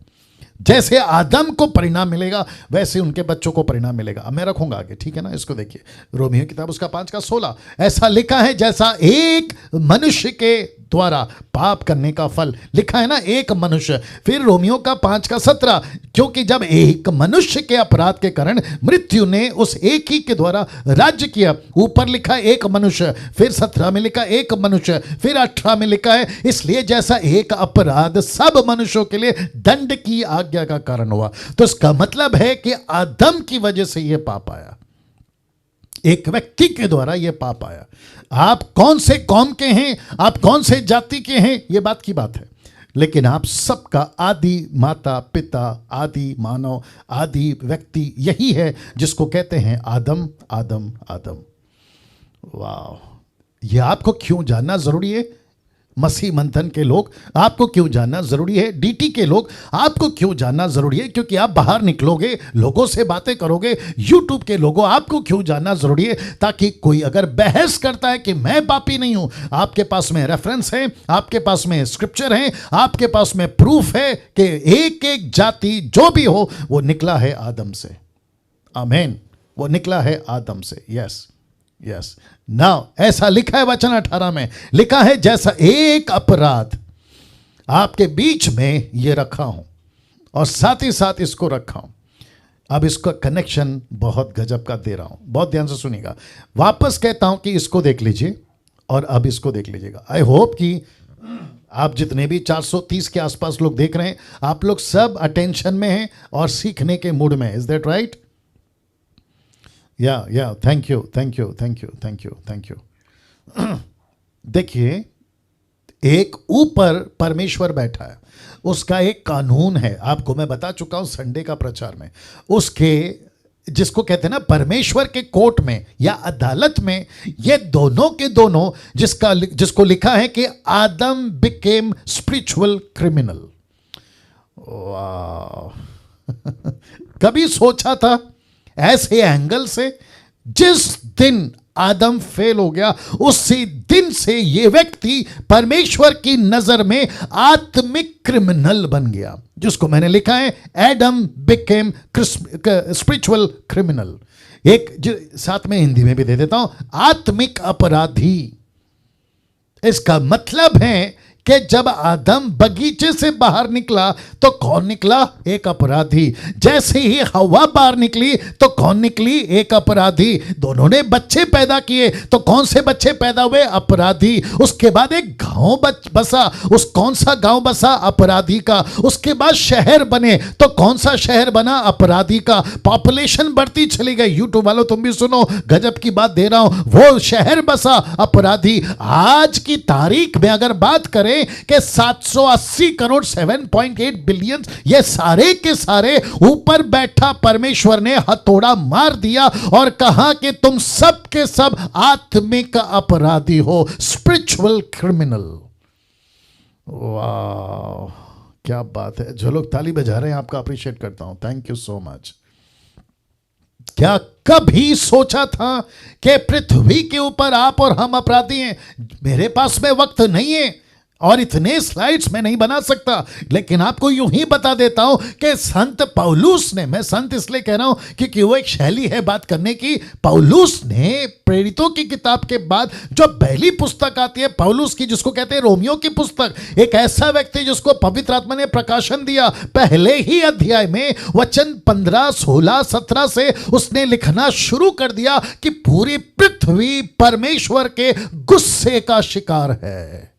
Speaker 1: जैसे आदम को परिणाम मिलेगा वैसे उनके बच्चों को परिणाम मिलेगा। अब मैं रखूंगा आगे, ठीक है ना? इसको देखिए, रोमियो किताब उसका 5:16, ऐसा लिखा है जैसा एक मनुष्य के द्वारा पाप करने का फल, लिखा है ना, एक मनुष्य। फिर रोमियो का 5:17, क्योंकि जब एक मनुष्य के अपराध के कारण मृत्यु ने उस एक ही के द्वारा राज्य किया, ऊपर लिखा है एक मनुष्य, फिर 17 में लिखा एक मनुष्य, फिर 18 में लिखा है इसलिए जैसा एक अपराध सब मनुष्यों के लिए दंड की आज्ञा का कारण हुआ। तो इसका मतलब है कि आदम की वजह से यह पाप आया, एक व्यक्ति के द्वारा यह पाप आया। आप कौन से कौम के हैं, आप कौन से जाति के हैं, यह बात की बात है, लेकिन आप सबका आदि माता पिता, आदि मानव, आदि व्यक्ति यही है जिसको कहते हैं आदम, आदम, आदम। वाह! यह आपको क्यों जानना जरूरी है? मसीह मंथन के लोग, आपको क्यों जानना जरूरी है? डीटी के लोग, आपको क्यों जानना जरूरी है? क्योंकि आप बाहर निकलोगे, लोगों से बातें करोगे। यूट्यूब के लोगों, आपको क्यों जानना जरूरी है? ताकि कोई अगर बहस करता है कि मैं पापी नहीं हूं, आपके पास में रेफरेंस है, आपके पास में स्क्रिप्चर है, आपके पास में प्रूफ है कि एक एक जाति जो भी हो वो निकला है आदम से। आमीन, वो निकला है आदम से। Yes, yes. नाउ ऐसा लिखा है वचन 18 में, लिखा है जैसा एक अपराध आपके बीच में ये रखा हूं और साथ ही साथ इसको रखा हूं। अब इसका कनेक्शन बहुत गजब का दे रहा हूं, बहुत ध्यान से सुनिएगा। वापस कहता हूं कि इसको देख लीजिए और अब इसको देख लीजिएगा। आई होप कि आप जितने भी 430 के आसपास लोग देख रहे हैं, आप लोग सब अटेंशन में हैं और सीखने के मूड में। Is that right? या thank you thank you thank you thank you thank you. देखिए, एक ऊपर परमेश्वर बैठा है, उसका एक कानून है, आपको मैं बता चुका हूं संडे का प्रचार में। उसके जिसको कहते हैं ना, परमेश्वर के कोर्ट में या अदालत में, ये दोनों के दोनों जिसको लिखा है कि आदम बिकेम स्पिरिचुअल क्रिमिनल। वाह! कभी सोचा था ऐसे एंगल से? जिस दिन आदम फेल हो गया, उसी दिन से ये व्यक्ति परमेश्वर की नजर में आत्मिक क्रिमिनल बन गया, जिसको मैंने लिखा है एडम बिकेम स्पिरिचुअल क्रिमिनल। एक साथ में हिंदी में भी दे देता हूं, आत्मिक अपराधी। इसका मतलब है कि जब आदम बगीचे से बाहर निकला तो कौन निकला? एक अपराधी। जैसे ही हवा बाहर निकली तो कौन निकली? एक अपराधी। दोनों ने बच्चे पैदा किए तो कौन से बच्चे पैदा हुए? अपराधी। उसके बाद एक गांव बसा, उस कौन सा गांव बसा? अपराधी का। उसके बाद शहर बने तो कौन सा शहर बना? अपराधी का। पॉपुलेशन बढ़ती चली गई। यूट्यूब वालों तुम भी सुनो, गजब की बात दे रहा हूं, वो शहर बसा, अपराधी। आज की तारीख में अगर बात करें कि 780 करोड़ 7.8 बिलियन, ये सारे के सारे ऊपर बैठा परमेश्वर ने हथौड़ा मार दिया और कहा कि तुम सब के सब आत्मिक अपराधी हो, स्पिरिचुअल क्रिमिनल। वाह, क्या बात है! जो लोग ताली बजा रहे हैं, आपका अप्रिशिएट करता हूं, थैंक यू सो मच। क्या कभी सोचा था कि पृथ्वी के ऊपर आप और हम अपराधी हैं? मेरे पास में वक्त नहीं है और इतने स्लाइड्स में नहीं बना सकता, लेकिन आपको यूं ही बता देता हूं कि संत पौलुस ने, मैं संत इसलिए कह रहा हूं क्योंकि वो एक शैली है बात करने की, पौलुस ने प्रेरितों की किताब के बाद जो पहली पुस्तक आती है पौलुस की, जिसको कहते हैं रोमियो की पुस्तक, एक ऐसा व्यक्ति जिसको पवित्र आत्मा ने प्रकाशन दिया, पहले ही अध्याय में वचन 15, 16, 17 से उसने लिखना शुरू कर दिया कि पूरी पृथ्वी परमेश्वर के गुस्से का शिकार है।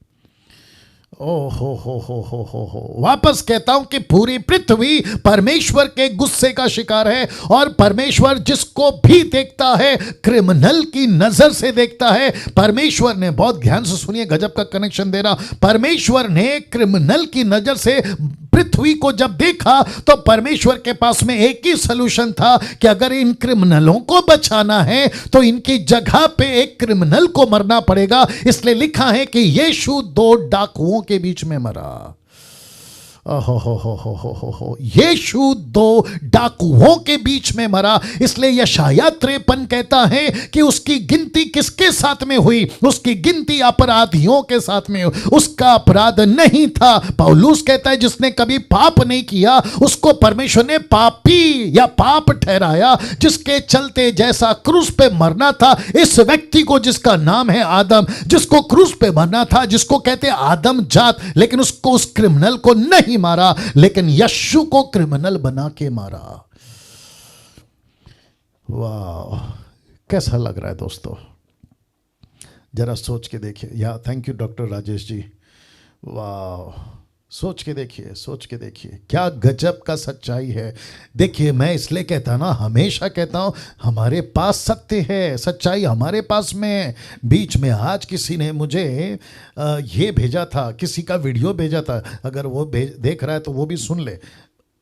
Speaker 1: ओ हो, वापस कहता हूं कि पूरी पृथ्वी परमेश्वर के गुस्से का शिकार है और परमेश्वर जिसको भी देखता है क्रिमिनल की नजर से देखता है। परमेश्वर ने, बहुत ध्यान से सुनिए, गजब का कनेक्शन दे रहा, परमेश्वर ने क्रिमिनल की नजर से पृथ्वी को जब देखा तो परमेश्वर के पास में एक ही सलूशन था कि अगर इन क्रिमिनलों को बचाना है तो इनकी जगह पे एक क्रिमिनल को मरना पड़ेगा। इसलिए लिखा है कि यीशु 2 डाकुओं के बीच में मरा। यीशु 2 डाकुओं के बीच में मरा। इसलिए यशायाह 53 कहता है कि उसकी गिनती किसके साथ में हुई? उसकी गिनती अपराधियों के साथ में हुई। उसका अपराध नहीं था। पौलुस कहता है जिसने कभी पाप नहीं किया उसको परमेश्वर ने पापी या पाप ठहराया, जिसके चलते जैसा क्रूस पे मरना था इस व्यक्ति को, जिसका नाम है आदम, जिसको क्रूस पे मरना था, जिसको कहते हैं आदम जात, लेकिन उसको, उस क्रिमिनल को नहीं मारा, लेकिन यीशु को क्रिमिनल बना के मारा। वाह, कैसा लग रहा है दोस्तों? जरा सोच के देखिए। या thank you doctor Rajesh ji. वाह, सोच के देखिए, सोच के देखिए, क्या गजब का सच्चाई है। देखिए, मैं इसलिए कहता ना, हमेशा कहता हूं हमारे पास सत्य है, सच्चाई हमारे पास में है। बीच में आज किसी ने मुझे ये भेजा था, किसी का वीडियो भेजा था, अगर वो देख रहा है तो वो भी सुन ले।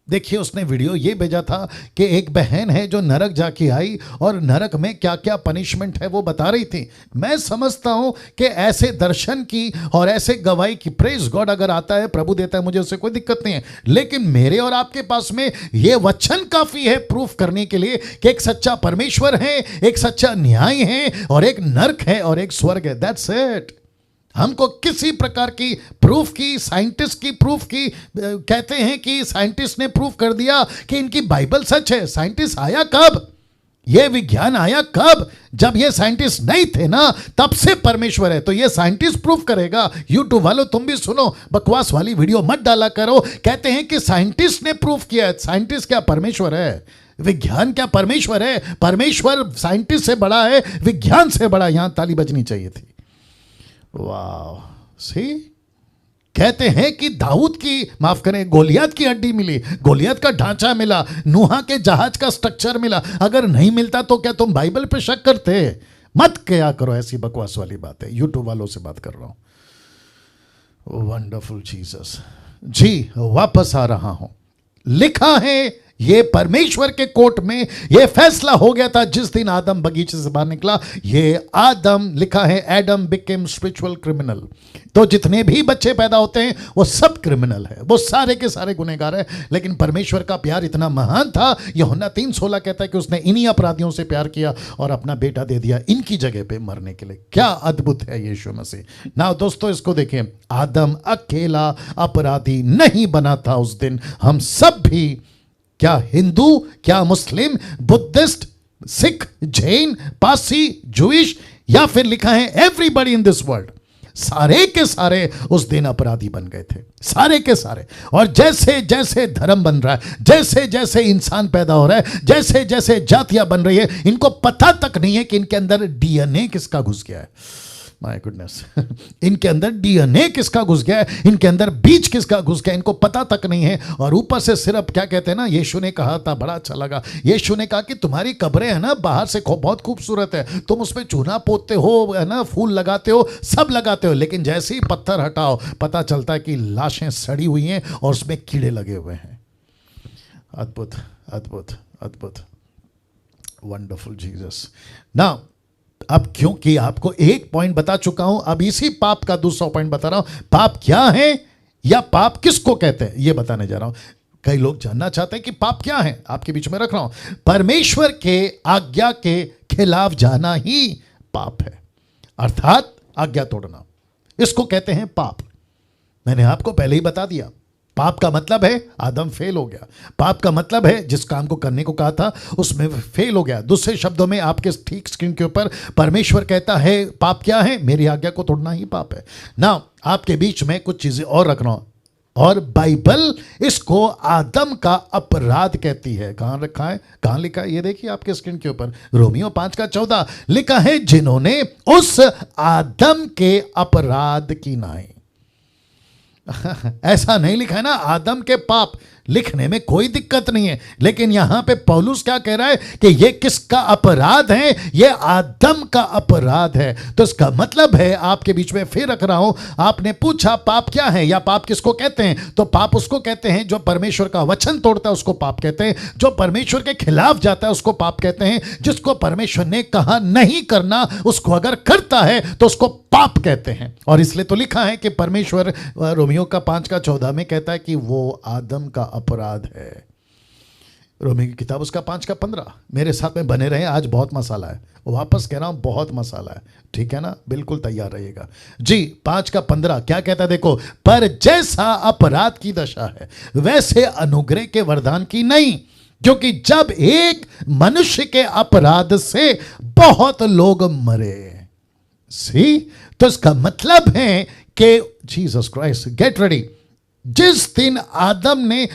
Speaker 1: देखिए, उसने वीडियो ये भेजा था कि एक बहन है जो नरक जाके आई और नरक में क्या क्या पनिशमेंट है वो बता रही थी। मैं समझता हूं कि ऐसे दर्शन की और ऐसे गवाही की, प्रेज गॉड, अगर आता है, प्रभु देता है, मुझे उससे कोई दिक्कत नहीं है, लेकिन मेरे और आपके पास में ये वचन काफी है प्रूफ करने के लिए कि एक सच्चा परमेश्वर है, एक सच्चा न्याय है, और एक नरक है और एक स्वर्ग है। That's it. हमको किसी प्रकार की प्रूफ की, साइंटिस्ट की प्रूफ की, कहते हैं कि साइंटिस्ट ने प्रूफ कर दिया कि इनकी बाइबल सच है। साइंटिस्ट आया कब? ये विज्ञान आया कब? जब ये साइंटिस्ट नहीं थे ना, तब से परमेश्वर है। तो ये साइंटिस्ट प्रूफ करेगा। यूट्यूब वालों तुम भी सुनो, बकवास वाली वीडियो मत डाला करो। कहते हैं कि साइंटिस्ट ने प्रूफ किया है। साइंटिस्ट क्या परमेश्वर है? विज्ञान क्या परमेश्वर है? परमेश्वर साइंटिस्ट से बड़ा है, विज्ञान से बड़ा। यहां ताली बजनी चाहिए थी। वाह, सी, कहते हैं कि दाऊद की, माफ करें, गोलियत की हड्डी मिली, गोलियत का ढांचा मिला, नूहा के जहाज का स्ट्रक्चर मिला। अगर नहीं मिलता तो क्या तुम बाइबल पे शक करते? मत क्या करो ऐसी बकवास वाली बात है। यूट्यूब वालों से बात कर रहा हूं। वंडरफुल जीसस जी, वापस आ रहा हूं। लिखा है ये परमेश्वर के कोर्ट में ये फैसला हो गया था जिस दिन आदम बगीचे से बाहर निकला। ये आदम, लिखा है एडम बिकेम स्पिरिचुअल क्रिमिनल। तो जितने भी बच्चे पैदा होते हैं वो सब क्रिमिनल है, वो सारे के सारे गुनहगार है। लेकिन परमेश्वर का प्यार इतना महान था, यूहन्ना 3:16 कहता है कि उसने इन्हीं अपराधियों से प्यार किया और अपना बेटा दे दिया इनकी जगह पे मरने के लिए। क्या अद्भुत है यीशु मसीह। ना दोस्तों इसको देखें, आदम अकेला अपराधी नहीं बना था उस दिन। हम सब भी, क्या हिंदू, क्या मुस्लिम, बुद्धिस्ट, सिख, जैन, पारसी, जूइश, या फिर लिखा है एवरीबॉडी इन दिस वर्ल्ड, सारे के सारे उस दिन अपराधी बन गए थे, सारे के सारे। और जैसे जैसे धर्म बन रहा है, जैसे जैसे इंसान पैदा हो रहा है, जैसे जैसे जातियां बन रही है, इनको पता तक नहीं है कि इनके अंदर डीएनए किसका घुस गया है। माय गुडनेस, इनके अंदर डीएनए किसका घुस गया है, इनके अंदर बीज किसका घुस गया, इनको पता तक नहीं है। और ऊपर से सिर्फ क्या कहते हैं ना, यीशु ने कहा था, बड़ा अच्छा लगा, यीशु ने कहा कि तुम्हारी कब्रें है ना बाहर से बहुत खूबसूरत है, तुम उसमें चूना पोतते हो, है ना, फूल लगाते हो, सब लगाते हो, लेकिन जैसे ही पत्थर हटाओ पता चलता है कि लाशें सड़ी हुई हैं और उसमें कीड़े लगे हुए हैं। अद्भुत अद्भुत अद्भुत, वंडरफुल जीसस। नाउ अब क्योंकि आपको एक पॉइंट बता चुका हूं, अब इसी पाप का दूसरा पॉइंट बता रहा हूं। पाप क्या है या पाप किसको कहते हैं ये बताने जा रहा हूं। कई लोग जानना चाहते हैं कि पाप क्या है, आपके बीच में रख रहा हूं। परमेश्वर के आज्ञा के खिलाफ जाना ही पाप है, अर्थात आज्ञा तोड़ना, इसको कहते हैं पाप। मैंने आपको पहले ही बता दिया, पाप का मतलब है आदम फेल हो गया। पाप का मतलब है जिस काम को करने को कहा था उसमें फेल हो गया। दूसरे शब्दों में आपके ठीक स्क्रीन के ऊपर परमेश्वर कहता है पाप क्या है, मेरी आज्ञा को तोड़ना ही पाप है ना। आपके बीच में कुछ चीजें और रख रहा हूं, और बाइबल इसको आदम का अपराध कहती है। कहां रखा है, कहां लिखा है, ये देखिए आपके स्क्रीन के ऊपर, रोमियो 5:14 लिखा है, जिन्होंने उस आदम के अपराध की नाई। ऐसा नहीं लिखा है ना आदम के पाप, लिखने में कोई दिक्कत नहीं है, लेकिन यहां पे पौलुस क्या कह रहा है कि ये किसका अपराध है, ये आदम का अपराध है। तो इसका मतलब है, आपके बीच में फिर रख रहा हूं, आपने पूछा पाप क्या है या पाप किसको कहते हैं, तो पाप उसको कहते हैं जो परमेश्वर का वचन तोड़ता है उसको पाप कहते हैं, जो परमेश्वर के खिलाफ जाता है उसको पाप कहते हैं, जिसको परमेश्वर ने कहा नहीं करना उसको अगर करता है तो उसको पाप कहते हैं। और इसलिए तो लिखा है कि परमेश्वर रोमियो का 5:14 में कहता है कि वो आदम का अपराध है। रोमियो की किताब उसका 5:15। मेरे साथ में बने रहे, आज बहुत मसाला है, वापस कह रहा हूं बहुत मसाला है, ठीक है ना, बिल्कुल तैयार रहिएगा जी। 5:15 क्या कहता है देखो, पर जैसा अपराध की दशा है वैसे अनुग्रह के वरदान की नहीं, क्योंकि जब एक मनुष्य के अपराध से बहुत लोग मरे। सी, तो इसका मतलब है कि जीसस क्राइस्ट, गेट रेडी, जिस दिन आदम ने,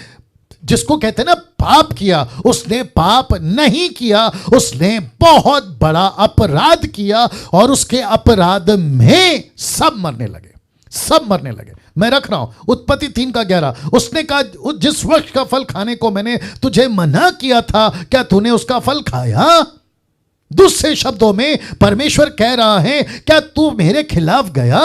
Speaker 1: जिसको कहते हैं ना पाप किया, उसने पाप नहीं किया, उसने बहुत बड़ा अपराध किया और उसके अपराध में सब मरने लगे, सब मरने लगे। मैं रख रहा हूं उत्पत्ति 3:11, उसने कहा जिस वृक्ष का फल खाने को मैंने तुझे मना किया था क्या तूने उसका फल खाया। दूसरे शब्दों में परमेश्वर कह रहा है क्या तू मेरे खिलाफ गया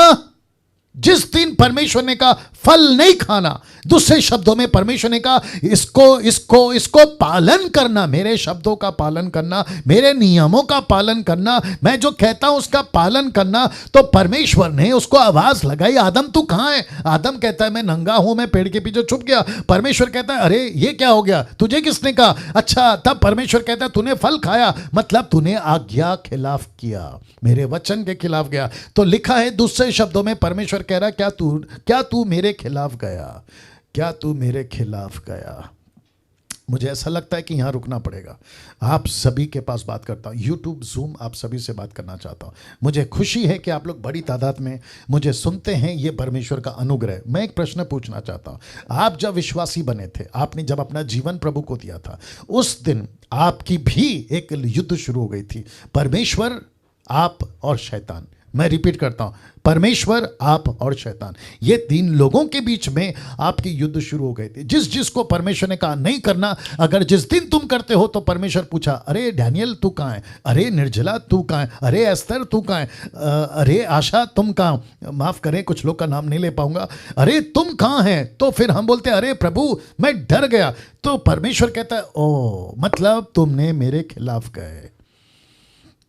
Speaker 1: जिस दिन परमेश्वर ने कहा फल नहीं खाना। दूसरे शब्दों में परमेश्वर ने कहा इसको इसको इसको पालन करना, मेरे शब्दों का पालन करना, मेरे नियमों का पालन करना, मैं जो कहता हूं उसका पालन करना। तो परमेश्वर ने उसको आवाज लगाई, आदम तू कहां है। आदम कहता है मैं नंगा हूं, मैं पेड़ के पीछे छुप गया। परमेश्वर कहता है अरे ये क्या हो गया, तुझे किसने कहा। अच्छा, तब परमेश्वर कहता है तूने फल खाया, मतलब तूने आज्ञा खिलाफ किया, मेरे वचन के खिलाफ गया। तो लिखा है दूसरे शब्दों में परमेश्वर कह रहा क्या तू मेरे खिलाफ गया, क्या तू मेरे खिलाफ गया। मुझे ऐसा लगता है कि यहां रुकना पड़ेगा। आप सभी के पास बात करता हूं, यूट्यूब जूम आप सभी से बात करना चाहता हूं। मुझे खुशी है कि आप लोग बड़ी तादाद में मुझे सुनते हैं, ये परमेश्वर का अनुग्रह। मैं एक प्रश्न पूछना चाहता हूं, आप जब विश्वासी बने थे, आपने जब अपना जीवन प्रभु को दिया था, उस दिन आपकी भी एक युद्ध शुरू हो गई थी, परमेश्वर, आप और शैतान, मैं रिपीट करता हूं, परमेश्वर, आप और शैतान, ये 3 लोगों के बीच में आपकी युद्ध शुरू हो गई थी। जिस जिसको परमेश्वर ने कहा नहीं करना, अगर जिस दिन तुम करते हो तो परमेश्वर पूछा, अरे डैनियल तू कहाँ है, अरे निर्जला तू कहाँ है, अरे एस्तर तू कहाँ है, अरे आशा तुम कहाँ, माफ करें कुछ लोग का नाम नहीं ले पाऊंगा, अरे तुम कहाँ हैं। तो फिर हम बोलते अरे प्रभु मैं डर गया। तो परमेश्वर कहता है ओ मतलब तुमने मेरे खिलाफ गए,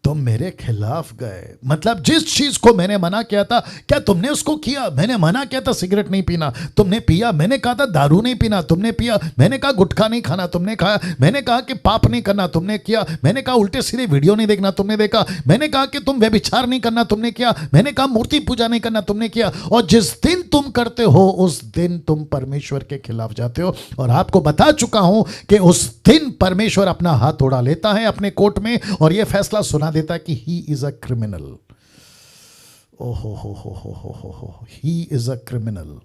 Speaker 1: तुम मेरे खिलाफ गए, मतलब जिस चीज को मैंने मना किया था क्या तुमने उसको किया। मैंने मना किया था सिगरेट नहीं पीना, तुमने पिया। मैंने कहा था दारू नहीं पीना, तुमने पिया। मैंने कहा गुटखा नहीं खाना, तुमने खाया। मैंने कहा कि पाप नहीं करना, तुमने किया। मैंने कहा उल्टे सीधे वीडियो नहीं देखना, तुमने देखा। मैंने कहा कि तुम व्यभिचार नहीं करना, तुमने किया। मैंने कहा मूर्ति पूजा नहीं करना, तुमने किया। और जिस दिन तुम करते हो उस दिन तुम परमेश्वर के खिलाफ जाते हो। और आपको बता चुका हूं कि उस दिन परमेश्वर अपना हाथ उड़ा लेता है अपने कोर्ट में और यह फैसला सुना देता है कि ही इज अ क्रिमिनल। ओहो हो, ही इज अ क्रिमिनल।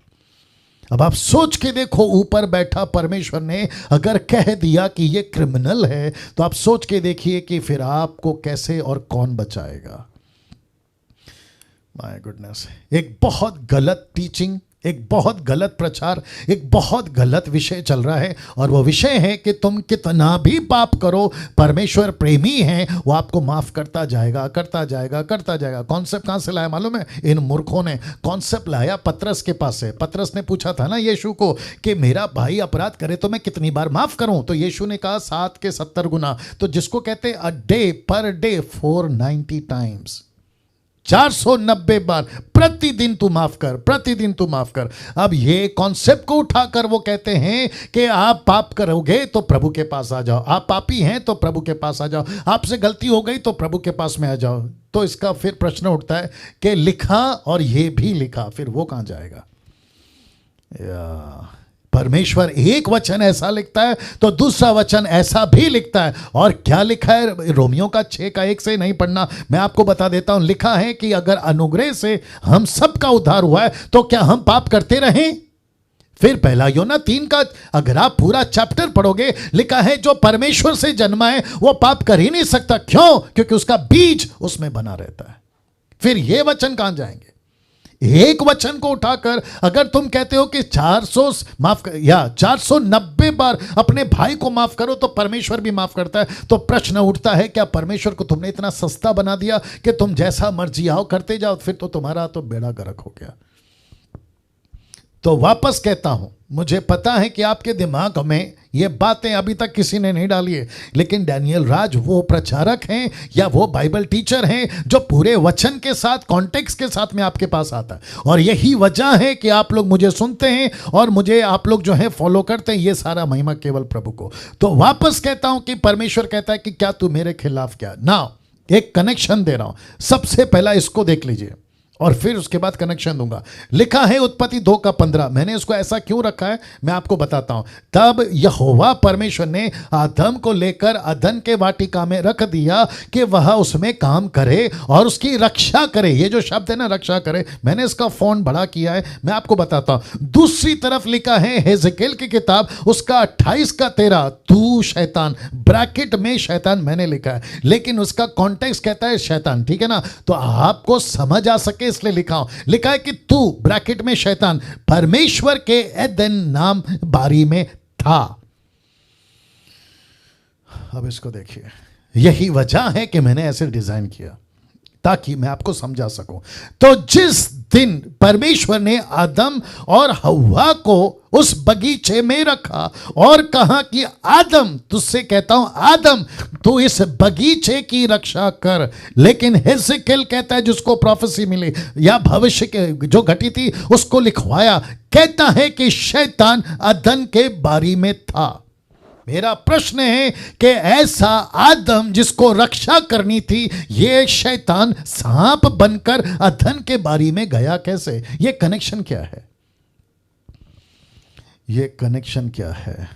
Speaker 1: अब आप सोच के देखो, ऊपर बैठा परमेश्वर ने अगर कह दिया कि ये क्रिमिनल है, तो आप सोच के देखिए कि फिर आपको कैसे और कौन बचाएगा। माय गुडनेस, एक बहुत गलत टीचिंग, एक बहुत गलत प्रचार, एक बहुत गलत विषय चल रहा है। और वो विषय है कि तुम कितना भी पाप करो, परमेश्वर प्रेमी है, वो आपको माफ करता जाएगा, करता जाएगा, करता जाएगा। कॉन्सेप्ट कहां से लाया मालूम है? इन मूर्खों ने कॉन्सेप्ट लाया पतरस के पास से। पतरस ने पूछा था ना यीशु को कि मेरा भाई अपराध करे तो मैं कितनी बार माफ करूं? तो यीशु ने कहा 7 के 70 गुना। तो जिसको कहते हैं a day, per day 490 times, 490 बार प्रतिदिन तू माफ कर, प्रतिदिन तू माफ कर। अब ये कॉन्सेप्ट को उठाकर वो कहते हैं कि आप पाप करोगे तो प्रभु के पास आ जाओ, आप पापी हैं तो प्रभु के पास आ जाओ, आपसे गलती हो गई तो प्रभु के पास में आ जाओ। तो इसका फिर प्रश्न उठता है कि लिखा और ये भी लिखा, फिर वो कहां जाएगा? परमेश्वर एक वचन ऐसा लिखता है तो दूसरा वचन ऐसा भी लिखता है। और क्या लिखा है? रोमियो का 6 का 1 से नहीं पढ़ना, मैं आपको बता देता हूं। लिखा है कि अगर अनुग्रह से हम सबका उद्धार हुआ है तो क्या हम पाप करते रहें? फिर पहला योना 3 का अगर आप पूरा चैप्टर पढ़ोगे, लिखा है जो परमेश्वर से जन्मा है वो पाप कर ही नहीं सकता। क्यों? क्योंकि उसका बीज उसमें बना रहता है। फिर ये वचन कहां जाएंगे? एक वचन को उठाकर अगर तुम कहते हो कि 490 बार अपने भाई को माफ करो तो परमेश्वर भी माफ करता है, तो प्रश्न उठता है क्या परमेश्वर को तुमने इतना सस्ता बना दिया कि तुम जैसा मर्जी आओ करते जाओ? फिर तो तुम्हारा तो बेड़ा गर्क हो गया। तो वापस कहता हूं, मुझे पता है कि आपके दिमाग में ये बातें अभी तक किसी ने नहीं डाली है, लेकिन डैनियल राज वो प्रचारक हैं या वो बाइबल टीचर हैं जो पूरे वचन के साथ, कॉन्टेक्स्ट के साथ में आपके पास आता है। और यही वजह है कि आप लोग मुझे सुनते हैं और मुझे आप लोग जो है फॉलो करते हैं। ये सारा महिमा केवल प्रभु को। तो वापस कहता हूं कि परमेश्वर कहता है कि क्या तू मेरे खिलाफ क्या ना। एक कनेक्शन दे रहा हूं, सबसे पहला इसको देख लीजिए और फिर उसके बाद कनेक्शन दूंगा। लिखा है उत्पत्ति 2 का 15। मैंने इसको ऐसा क्यों रखा है मैं आपको बताता हूं। तब यहोवा परमेश्वर ने आदम को लेकर अदन के वाटिका में रख दिया कि वह उसमें काम करे और उसकी रक्षा करे। ये जो शब्द है ना, रक्षा करे, मैंने इसका फॉन्ट बड़ा किया है, मैं आपको बताता हूं। दूसरी तरफ लिखा है हेजकेल की किताब उसका 28 का 13, तू शैतान, ब्रैकेट में शैतान मैंने लिखा है, लेकिन उसका कॉन्टेक्स्ट कहता है शैतान, ठीक है ना? तो आपको समझ आ सके इसलिए लिखा हूं। लिखा है कि तू ब्रैकेट में शैतान परमेश्वर के एदन नाम बारी में था। अब इसको देखिए, यही वजह है कि मैंने ऐसे डिजाइन किया ताकि मैं आपको समझा सकूं। तो जिस दिन परमेश्वर ने आदम और हव्वा को उस बगीचे में रखा और कहा कि आदम, तुझसे कहता हूं आदम, तू इस बगीचे की रक्षा कर। लेकिन हेजकेल कहता है, जिसको प्रोफेसी मिली या भविष्य के जो घटी थी उसको लिखवाया, कहता है कि शैतान अदन के बारी में था। मेरा प्रश्न है कि ऐसा आदम जिसको रक्षा करनी थी, ये शैतान सांप बनकर अदन के बारी में गया कैसे? ये कनेक्शन क्या है? ये कनेक्शन क्या है?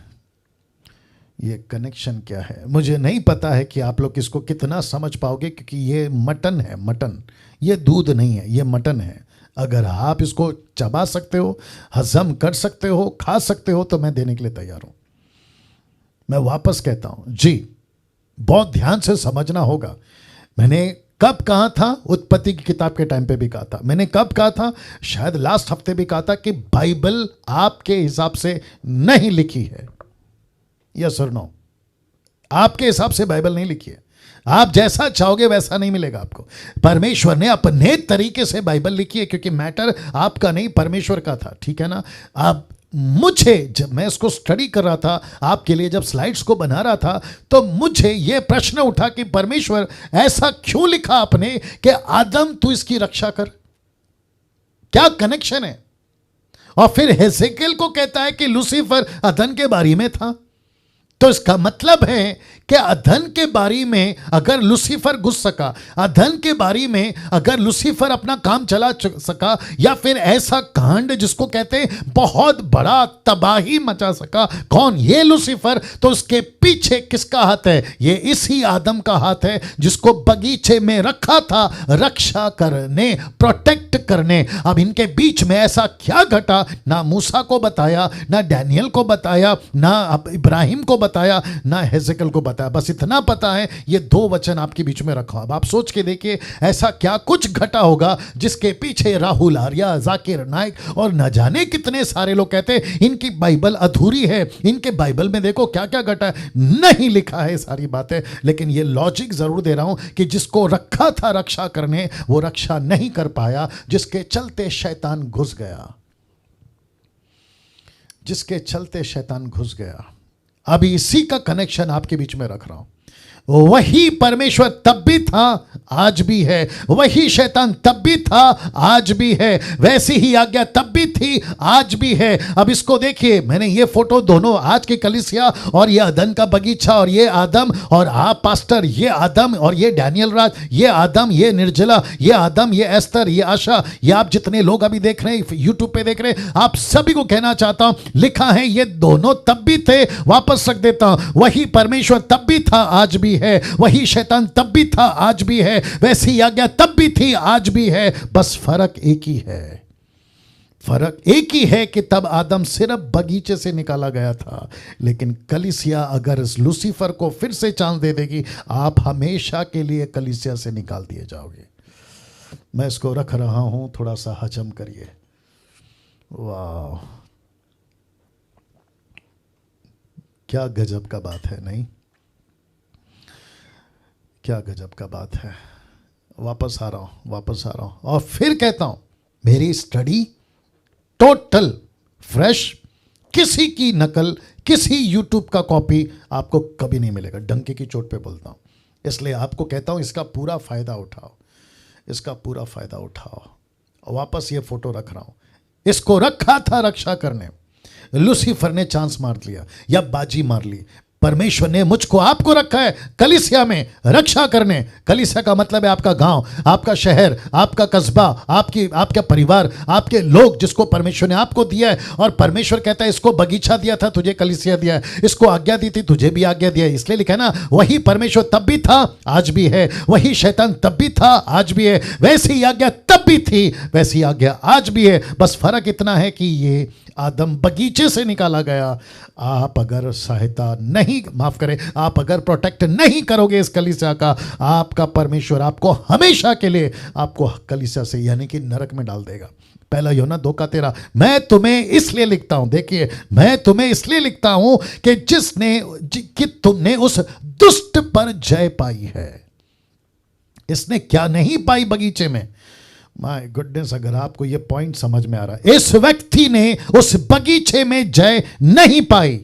Speaker 1: ये कनेक्शन क्या है? मुझे नहीं पता है कि आप लोग इसको कितना समझ पाओगे, क्योंकि ये मटन है, मटन, ये दूध नहीं है, ये मटन है। अगर आप इसको चबा सकते हो, हजम कर सकते हो, खा सकते हो, तो मैं देने के लिए तैयार हूं। मैं वापस कहता हूं जी, बहुत ध्यान से समझना होगा। मैंने कब कहा था? उत्पत्ति की किताब के टाइम पे भी कहा था। मैंने कब कहा था? शायद लास्ट हफ्ते भी कहा था कि बाइबल आपके हिसाब से नहीं लिखी है। यस और नो? आपके हिसाब से बाइबल नहीं लिखी है। आप जैसा चाहोगे वैसा नहीं मिलेगा आपको। परमेश्वर ने अपने तरीके से बाइबल लिखी है, क्योंकि मैटर आपका नहीं परमेश्वर का था। ठीक है ना? आप मुझे, जब मैं इसको स्टडी कर रहा था आपके लिए, जब स्लाइड्स को बना रहा था, तो मुझे यह प्रश्न उठा कि परमेश्वर ऐसा क्यों लिखा आपने कि आदम तू इसकी रक्षा कर? क्या कनेक्शन है? और फिर हेसेकियल को कहता है कि लूसीफर अदन के बारी में था। तो इसका मतलब है कि अदन के बारी में अगर लूसीफर घुस सका, अदन के बारी में अगर लूसीफर अपना काम चला सका, या फिर ऐसा कांड जिसको कहते हैं बहुत बड़ा तबाही मचा सका, कौन? ये लूसीफर। तो उसके पीछे किसका हाथ है? ये इसी आदम का हाथ है, जिसको बगीचे में रखा था रक्षा करने, प्रोटेक्ट करने। अब इनके बीच में ऐसा क्या घटा? ना मूसा को बताया, ना डैनियल को बताया, ना इब्राहिम को बताया, ना हेजेकियल को बताया। बस इतना पता है, ये दो वचन आपके बीच में रखा। अब आप सोच के देखिए, ऐसा क्या कुछ घटा होगा जिसके पीछे राहुल आर्या, जाकिर नाइक और न जाने कितने सारे लोग कहते हैं इनकी बाइबल अधूरी है, इनके बाइबल में देखो क्या क्या घटा है। नहीं लिखा है सारी बातें, लेकिन ये लॉजिक जरूर दे रहा हूं कि जिसको रखा था रक्षा करने, वो रक्षा नहीं कर पाया, जिसके चलते शैतान घुस गया, जिसके चलते शैतान घुस गया। अभी इसी का कनेक्शन आपके बीच में रख रहा हूं। वही परमेश्वर तब भी था, आज भी है। वही शैतान तब भी था, आज भी है। वैसी ही आज्ञा तब भी थी, आज भी है। अब इसको देखिए, मैंने ये फोटो दोनों, आज की कलीसिया और ये अदन का बगीचा, और ये आदम और आप पास्टर, ये आदम और ये डैनियल राज, ये आदम, ये निर्जला, ये आदम, ये एस्तर, ये आशा, ये आप जितने लोग अभी देख रहे हैं, यूट्यूब पे देख रहे हैं, आप सभी को कहना चाहता हूं, लिखा है ये दोनों तब भी थे। वापस रख देता हूं, वही परमेश्वर तब भी था, आज भी है। वही शैतान तब भी था, आज भी है। वैसी आज्ञा तब भी थी, आज भी है। बस फर्क एक ही है, फर्क एक ही है कि तब आदम सिर्फ बगीचे से निकाला गया था, लेकिन कलीसिया अगर इस लूसीफर को फिर से चांस दे देगी, आप हमेशा के लिए कलीसिया से निकाल दिए जाओगे। मैं इसको रख रहा हूं, थोड़ा सा हजम करिए। वाह, क्या गजब का बात है, नहीं? क्या गजब का बात है। वापस आ रहा हूं और फिर कहता हूं, मेरी स्टडी टोटल फ्रेश, किसी की नकल, किसी यूट्यूब का कॉपी आपको कभी नहीं मिलेगा। डंके की चोट पे बोलता हूं, इसलिए आपको कहता हूं इसका पूरा फायदा उठाओ, इसका पूरा फायदा उठाओ। वापस ये फोटो रख रहा हूं, इसको रखा था रक्षा करने, लूसीफर ने चांस मार लिया या बाजी मार ली। परमेश्वर ने मुझको आपको रखा है कलीसिया में रक्षा करने। कलीसिया का मतलब है आपका गांव, आपका शहर, आपका कस्बा, आपका परिवार, आपके लोग, जिसको परमेश्वर ने आपको दिया है। और परमेश्वर कहता है इसको बगीचा दिया था, तुझे कलीसिया दिया है। इसको आज्ञा दी थी, तुझे भी आज्ञा दिया है। इसलिए लिखा है ना, वही परमेश्वर तब भी था, आज भी है। वही शैतान तब भी था, आज भी है। वैसी आज्ञा तब भी थी, वैसी आज्ञा आज भी है। बस फर्क इतना है कि ये आदम बगीचे से निकाला गया। आप अगर सहायता नहीं, माफ करें, आप अगर प्रोटेक्ट नहीं करोगे इस कलीसिया का, आपका परमेश्वर आपको हमेशा के लिए आपको कलीसिया से यानी कि नरक में डाल देगा। पहला यूहन्ना 2:13। मैं तुम्हें इसलिए लिखता हूं, देखिए, मैं तुम्हें इसलिए लिखता हूं कि तुमने उस दुष्ट पर जय पाई है। इसने क्या नहीं पाई बगीचे में? माय गुडनेस, अगर आपको यह पॉइंट समझ में आ रहा है, इस व्यक्ति ने उस बगीचे में जय नहीं पाई।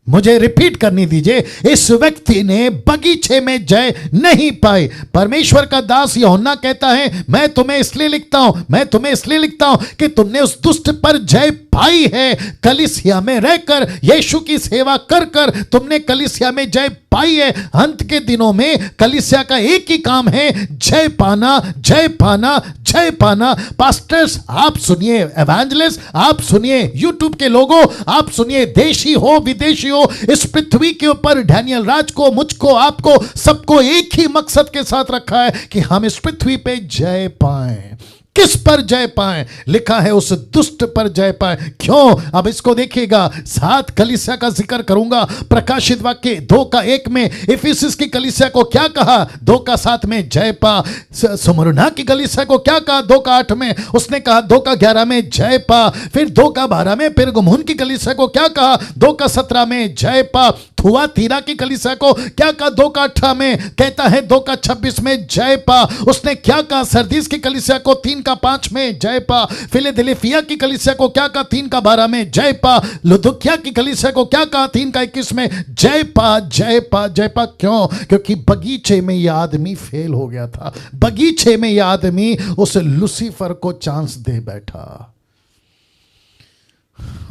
Speaker 1: मुझे रिपीट करनी दीजिए, इस व्यक्ति ने बगीचे में जय नहीं पाई। परमेश्वर का दास यूहन्ना कहता है, मैं तुम्हें इसलिए लिखता हूं कि तुमने उस दुष्ट पर जय पाई है। कलीसिया में रहकर, यीशु की सेवा कर कर तुमने कलीसिया में जय पाई है। अंत के दिनों में कलीसिया का एक ही काम है, जय पाना, जय पाना, जय पाना। पास्टर्स आप सुनिए, एवेंजलिस्ट आप सुनिए, यूट्यूब के लोगों आप सुनिए, देशी हो विदेशी हो, इस पृथ्वी के ऊपर डैनियल राज को, मुझको, आपको, सबको एक ही मकसद के साथ रखा है कि हम इस पृथ्वी पे जय पाएं। किस पर जय पाए? लिखा है उस दुष्ट पर जय पाए। क्यों? अब इसको देखिएगा, 7 कलीसिया का जिक्र करूंगा। प्रकाशित वाक्य 2:1 में इफिसुस की कलीसिया को क्या कहा? 2:7 में जय पा। स्मुरना की कलीसिया को क्या कहा? 2:8 में उसने कहा, 2:11 में जय पा। फिर 2:12 में पेरगमुन की कलीसिया को क्या कहा? 2:17 में जय पा। थुआतीरा की कलीसिया को क्या कहा? 2:18 में कहता है, 2:26 में जय पा। उसने क्या कहा? सरदीस की कलीसिया को 3:5 में जय पा। फिलदेल्फिया की कलीसिया को क्या कहा? 3:12 में जय पा। लुदुकिया की कलीसिया को क्या कहा? 3:21 में जय पा, जय पा, जय पा। क्यों? क्योंकि बगीचे में यह आदमी फेल हो गया था। बगीचे में यह आदमी उस लूसीफर को चांस दे बैठा।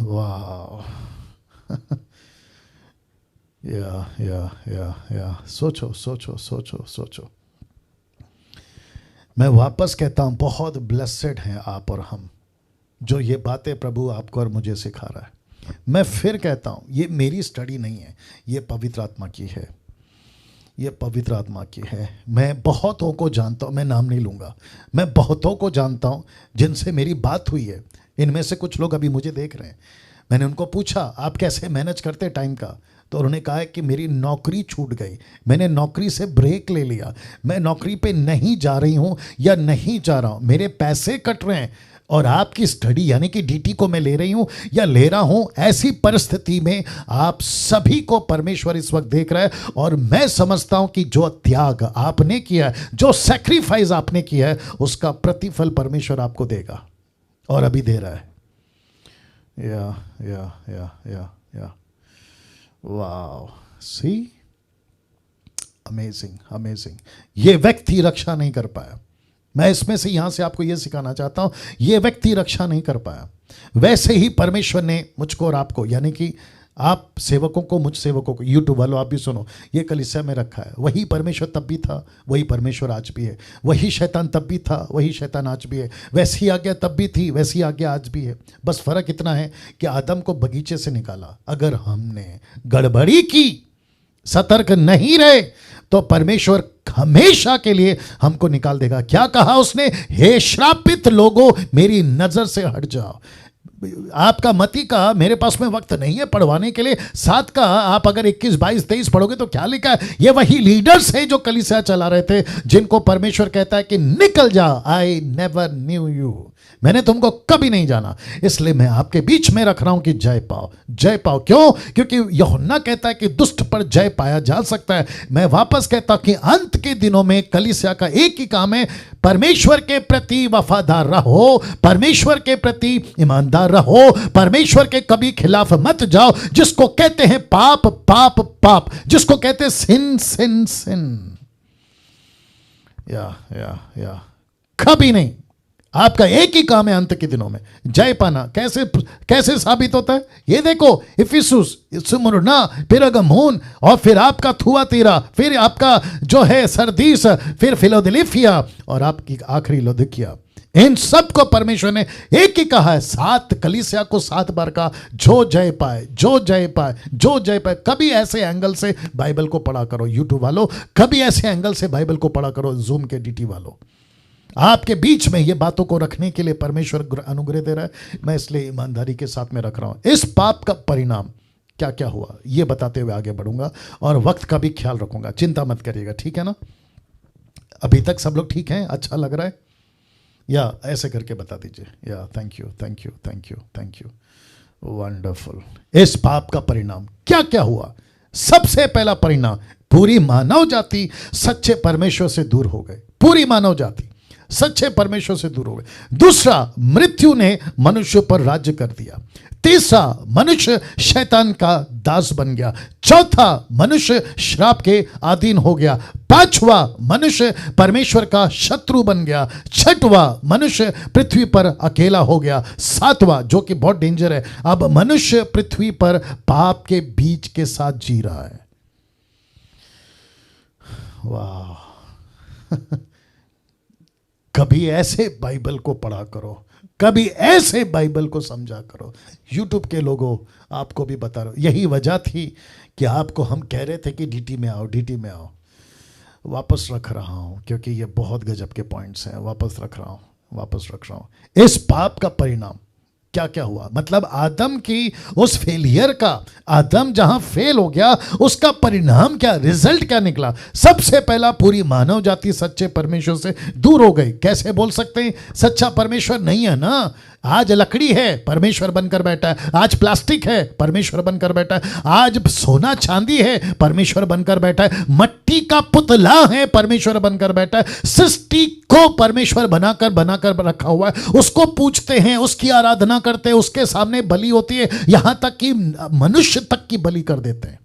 Speaker 1: वाह। या सोचो सोचो सोचो सोचो। मैं वापस कहता हूं, बहुत ब्लेसेड हैं आप और हम जो ये बातें प्रभु आपको और मुझे सिखा रहा है। मैं फिर कहता हूं, ये मेरी स्टडी नहीं है, ये पवित्र आत्मा की है। ये पवित्र आत्मा की है। मैं बहुतों को जानता हूं, मैं नाम नहीं लूंगा, मैं बहुतों को जानता हूं जिनसे मेरी बात हुई है। इनमें से कुछ लोग अभी मुझे देख रहे हैं। मैंने उनको पूछा, आप कैसे मैनेज करते टाइम का? तो उन्होंने कहा है कि मेरी नौकरी छूट गई, मैंने नौकरी से ब्रेक ले लिया, मैं नौकरी पे नहीं जा रही हूं या नहीं जा रहा हूं, मेरे पैसे कट रहे हैं और आपकी स्टडी यानी कि डीटी को मैं ले रही हूं या ले रहा हूं। ऐसी परिस्थिति में आप सभी को परमेश्वर इस वक्त देख रहा है और मैं समझता हूं कि जो त्याग आपने किया है, जो सैक्रिफाइस आपने किया है, उसका प्रतिफल परमेश्वर आपको देगा और अभी दे रहा है। या वाओ, सी, अमेजिंग अमेजिंग। ये व्यक्ति रक्षा नहीं कर पाया। मैं इसमें से यहां से आपको यह सिखाना चाहता हूं, ये व्यक्ति रक्षा नहीं कर पाया। वैसे ही परमेश्वर ने मुझको और आपको, यानी कि आप सेवकों को, मुझ सेवकों को, यूट्यूब वालों आप भी सुनो, ये कलीसिया में रखा है। वही परमेश्वर तब भी था, वही परमेश्वर आज भी है। वही शैतान तब भी था, वही शैतान आज भी है। वैसी आज्ञा तब भी थी, वैसी आज्ञा आज भी है। बस फर्क इतना है कि आदम को बगीचे से निकाला। अगर हमने गड़बड़ी की, सतर्क नहीं रहे, तो परमेश्वर हमेशा के लिए हमको निकाल देगा। क्या कहा उसने? हे श्रापित लोगों, मेरी नजर से हट जाओ। आपका मती का मेरे पास में वक्त नहीं है पढ़वाने के लिए। 7 का आप अगर 21, 22, 23 पढ़ोगे तो क्या लिखा है? ये वही लीडर्स हैं जो कलीसिया चला रहे थे, जिनको परमेश्वर कहता है कि निकल जा, आई नेवर न्यू यू, मैंने तुमको कभी नहीं जाना। इसलिए मैं आपके बीच में रख रहा हूं कि जय पाओ, जय पाओ। क्यों? क्योंकि यूहन्ना कहता है कि दुष्ट पर जय पाया जा सकता है। मैं वापस कहता हूं कि अंत के दिनों में कलीसिया का एक ही काम है, परमेश्वर के प्रति वफादार रहो, परमेश्वर के प्रति ईमानदार रहो, परमेश्वर के कभी खिलाफ मत जाओ। जिसको कहते हैं पाप पाप पाप, जिसको कहते हैं सिन सिन सिन, या कभी नहीं। आपका एक ही काम है अंत के दिनों में जय पाना। कैसे साबित होता है? ये देखो, इफिसुस, स्मुरना, पेरगमुन, और फिर आपका थुआतीरा, फिर आपका जो है सरदीस, फिर फिलदेल्फिया और आपकी आखिरी लौदीकिया। इन सब को परमेश्वर ने एक ही कहा है। 7 कलीसिया को 7 बार कहा, जो जय पाए, जो जय पाए, जो जय पाए। कभी ऐसे एंगल से बाइबल को पढ़ा करो यूट्यूब वालों, कभी ऐसे एंगल से बाइबल को पढ़ा करो जूम के डीटी वालों। आपके बीच में ये बातों को रखने के लिए परमेश्वर अनुग्रह दे रहा है। मैं इसलिए ईमानदारी के साथ में रख रहा हूं। इस पाप का परिणाम क्या क्या हुआ ये बताते हुए आगे बढ़ूंगा और वक्त का भी ख्याल रखूंगा। चिंता मत करिएगा, ठीक है ना? अभी तक सब लोग ठीक हैं? अच्छा लग रहा है? या ऐसे करके बता दीजिए। या thank you thank you thank you thank you, wonderful. इस पाप का परिणाम क्या क्या हुआ? सबसे पहला परिणाम, पूरी मानव जाति सच्चे परमेश्वर से दूर हो गए। पूरी मानव जाति सच्चे परमेश्वर से दूर हो गए। दूसरा, मृत्यु ने मनुष्य पर राज्य कर दिया। तीसरा, मनुष्य शैतान का दास बन गया। चौथा, मनुष्य श्राप के अधीन हो गया। पांचवा, मनुष्य परमेश्वर का शत्रु बन गया। छठवा, मनुष्य पृथ्वी पर अकेला हो गया। सातवां, जो कि बहुत डेंजर है, अब मनुष्य पृथ्वी पर पाप के बीज के साथ जी रहा है। वाह। कभी ऐसे बाइबल को पढ़ा करो, कभी ऐसे बाइबल को समझा करो। यूट्यूब के लोगों, आपको भी बता रहा हूं, यही वजह थी कि आपको हम कह रहे थे कि डीटी में आओ, डीटी में आओ। वापस रख रहा हूं क्योंकि ये बहुत गजब के पॉइंट्स हैं। वापस रख रहा हूं, वापस रख रहा हूं। इस पाप का परिणाम क्या क्या हुआ, मतलब आदम की उस फेलियर का, आदम जहां फेल हो गया उसका परिणाम क्या, रिजल्ट क्या निकला। सबसे पहला पूरी मानव जाति सच्चे परमेश्वर से दूर हो गई। कैसे बोल सकते हैं सच्चा परमेश्वर नहीं है ना। आज लकड़ी है, परमेश्वर बनकर बैठा है। आज प्लास्टिक है, परमेश्वर बनकर बैठा है। आज सोना चांदी है, परमेश्वर बनकर बैठा है। मट्टी का पुतला है, परमेश्वर बनकर बैठा है। सृष्टि को परमेश्वर बनाकर रखा हुआ है। उसको पूजते हैं, उसकी आराधना करते हैं, उसके सामने बलि होती है, यहां तक कि मनुष्य तक की बलि कर देते हैं।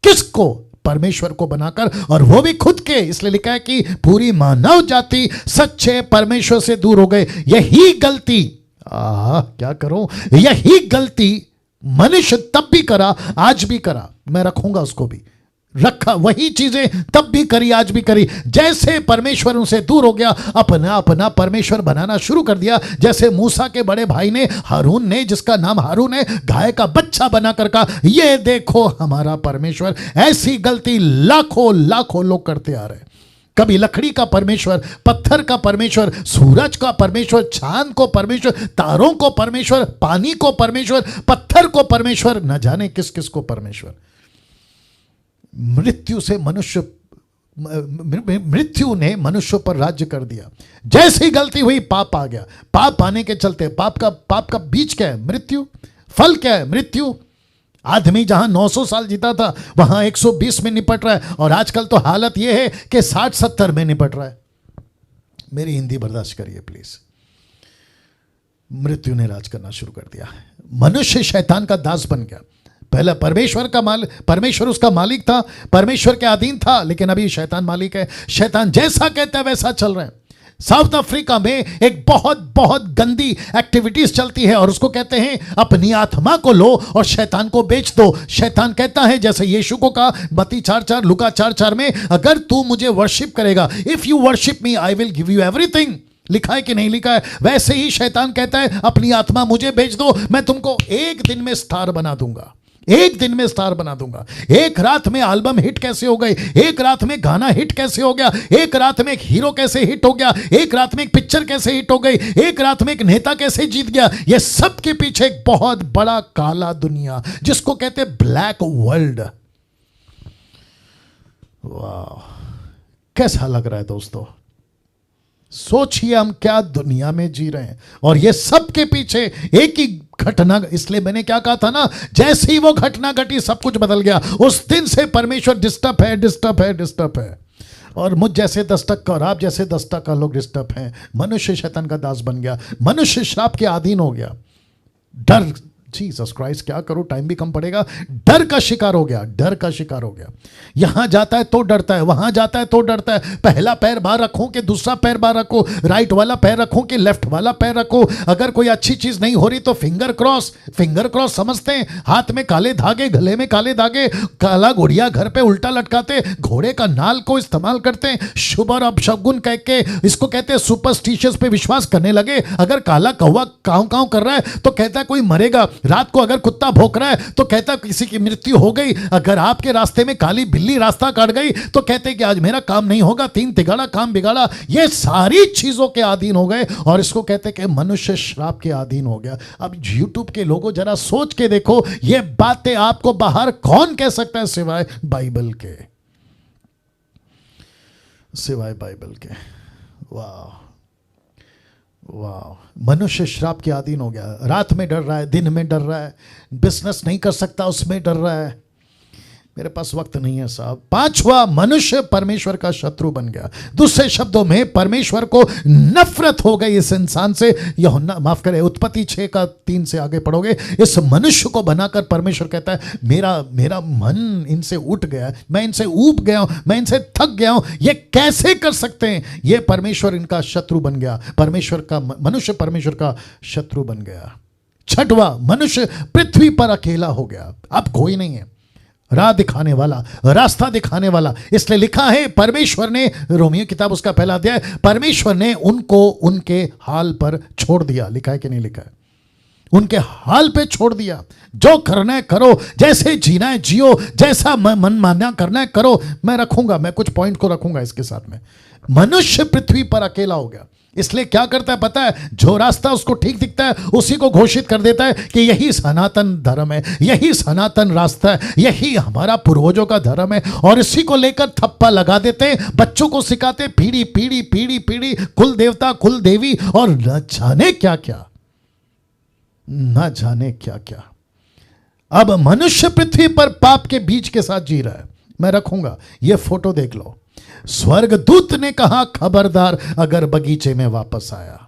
Speaker 1: किसको? परमेश्वर को बनाकर, और वो भी खुद के। इसलिए लिखा है कि पूरी मानव जाति सच्चे परमेश्वर से दूर हो गए। यही गलती, क्या करूं, यही गलती मनुष्य तब भी करा, आज भी करा। मैं रखूंगा उसको भी, रखा वही चीजें तब भी करी, आज भी करी। जैसे परमेश्वर उनसे दूर हो गया, अपना अपना परमेश्वर बनाना शुरू कर दिया। जैसे मूसा के बड़े भाई ने, हारून ने, जिसका नाम हारून है, गाय का बच्चा बनाकर कहा ये देखो हमारा परमेश्वर। ऐसी गलती लाखों लाखों लोग करते आ रहे हैं। कभी लकड़ी का परमेश्वर, पत्थर का परमेश्वर, सूरज का परमेश्वर, चांद को परमेश्वर, तारों को परमेश्वर, पानी को परमेश्वर, पत्थर को परमेश्वर, न जाने किस किस को परमेश्वर। मृत्यु ने मनुष्य पर राज्य कर दिया। जैसी गलती हुई पाप आ गया। पाप आने के चलते पाप का बीज क्या है? मृत्यु। फल क्या है? मृत्यु। आदमी जहां 900 साल जीता था वहां 120 में निपट रहा है, और आजकल तो हालत यह है कि 60-70 में निपट रहा है। मेरी हिंदी बर्दाश्त करिए प्लीज। मृत्यु ने राज करना शुरू कर दिया। मनुष्य शैतान का दास बन गया। पहला परमेश्वर उसका मालिक था, परमेश्वर के अधीन था, लेकिन अभी शैतान मालिक है। शैतान जैसा कहता है वैसा चल रहे हैं। साउथ अफ्रीका में एक बहुत बहुत गंदी एक्टिविटीज चलती है, और उसको कहते हैं अपनी आत्मा को लो और शैतान को बेच दो। शैतान कहता है, जैसे यीशु को कहा मत्ती 4:4, लूका 4:4 में, अगर तू मुझे वर्शिप करेगा, if you worship me I will give you everything. लिखा है कि नहीं लिखा है? वैसे ही शैतान कहता है अपनी आत्मा मुझे बेच दो, मैं तुमको एक दिन में स्टार बना दूंगा, एक दिन में स्टार बना दूंगा। एक रात में एल्बम हिट कैसे हो गई, एक रात में गाना हिट कैसे हो गया, एक रात में एक हीरो कैसे हिट हो गया, एक रात में एक पिक्चर कैसे हिट हो गई, एक रात में एक नेता कैसे जीत गया। ये सब के पीछे एक बहुत बड़ा काला दुनिया, जिसको कहते हैं ब्लैक वर्ल्ड। वाह, कैसा लग रहा है दोस्तों? सोचिए हम क्या दुनिया में जी रहे हैं, और ये सब के पीछे एक ही घटना। इसलिए मैंने क्या कहा था ना, जैसे ही वो घटना घटी सब कुछ बदल गया। उस दिन से परमेश्वर डिस्टर्ब है। और मुझ जैसे 10% का और आप जैसे 10% का लोग डिस्टर्ब हैं। मनुष्य शैतान का दास बन गया, मनुष्य श्राप के अधीन हो गया। डर, जीसस क्राइस्ट, क्या करूं, टाइम भी कम पड़ेगा। डर का शिकार हो गया। यहां जाता है तो डरता है, वहां जाता है तो डरता है। पहला पैर बाहर रखूं कि दूसरा पैर बाहर रखूं, राइट वाला पैर रखूं कि लेफ्ट वाला पैर रखूं। अगर कोई अच्छी चीज नहीं हो रही तो फिंगर क्रॉस समझते हैं। हाथ में काले धागे, गले में काले धागे, काला घोड़िया घर पे उल्टा लटकाते, घोड़े का नाल को इस्तेमाल करते हैं। शुभ और अपशगुन कह के इसको कहते हैं सुपरस्टिशियस पे विश्वास करने लगे। अगर काला कौवा काव कर रहा है तो कहता है कोई मरेगा। रात को अगर कुत्ता भौंक रहा है तो कहता है किसी की मृत्यु हो गई। अगर आपके रास्ते में काली बिल्ली रास्ता काट गई तो कहते हैं कि आज मेरा काम नहीं होगा, 3 तिगाड़ा काम बिगाड़ा। ये सारी चीजों के अधीन हो गए, और इसको कहते हैं कि मनुष्य श्राप के अधीन हो गया। अब यूट्यूब के लोगों जरा सोच के देखो, ये बातें आपको बाहर कौन कह सकता है सिवाय बाइबल के, वाह वाह। मनुष्य श्राप के अधीन हो गया। रात में डर रहा है, दिन में डर रहा है, बिजनेस नहीं कर सकता उसमें डर रहा है। मेरे पास वक्त नहीं है साहब। 5वां, मनुष्य परमेश्वर का शत्रु बन गया। दूसरे शब्दों में परमेश्वर को नफरत हो गई इस इंसान से। यूहन्ना, माफ करें, उत्पत्ति 6:3 से आगे पढ़ोगे। इस मनुष्य को बनाकर परमेश्वर कहता है मेरा मन इनसे उठ गया, मैं इनसे ऊब गया हूं, मैं इनसे थक गया हूं। ये कैसे कर सकते हैं? ये परमेश्वर इनका शत्रु बन गया। मनुष्य परमेश्वर का शत्रु बन गया। 6वां, मनुष्य पृथ्वी पर अकेला हो गया। अब कोई नहीं है राह दिखाने वाला, रास्ता दिखाने वाला। इसलिए लिखा है परमेश्वर ने, रोमियो किताब उसका पहला अध्याय, परमेश्वर ने उनको उनके हाल पर छोड़ दिया। लिखा है कि नहीं लिखा है? उनके हाल पे छोड़ दिया। जो करना है करो, जैसे जीना है जियो, जैसा मन मानना करना है करो। मैं कुछ पॉइंट को रखूंगा इसके साथ में। मनुष्य पृथ्वी पर अकेला हो गया। इसलिए क्या करता है पता है, जो रास्ता उसको ठीक दिखता है उसी को घोषित कर देता है कि यही सनातन धर्म है, यही सनातन रास्ता है, यही हमारा पूर्वजों का धर्म है, और इसी को लेकर थप्पा लगा देते हैं, बच्चों को सिखाते पीढ़ी पीढ़ी पीढ़ी पीढ़ी कुल देवता कुल देवी और न जाने क्या क्या, न जाने क्या क्या। अब मनुष्य पृथ्वी पर पाप के बीज के साथ जी रहा है। मैं रखूंगा, यह फोटो देख लो। स्वर्गदूत ने कहा खबरदार अगर बगीचे में वापस आया।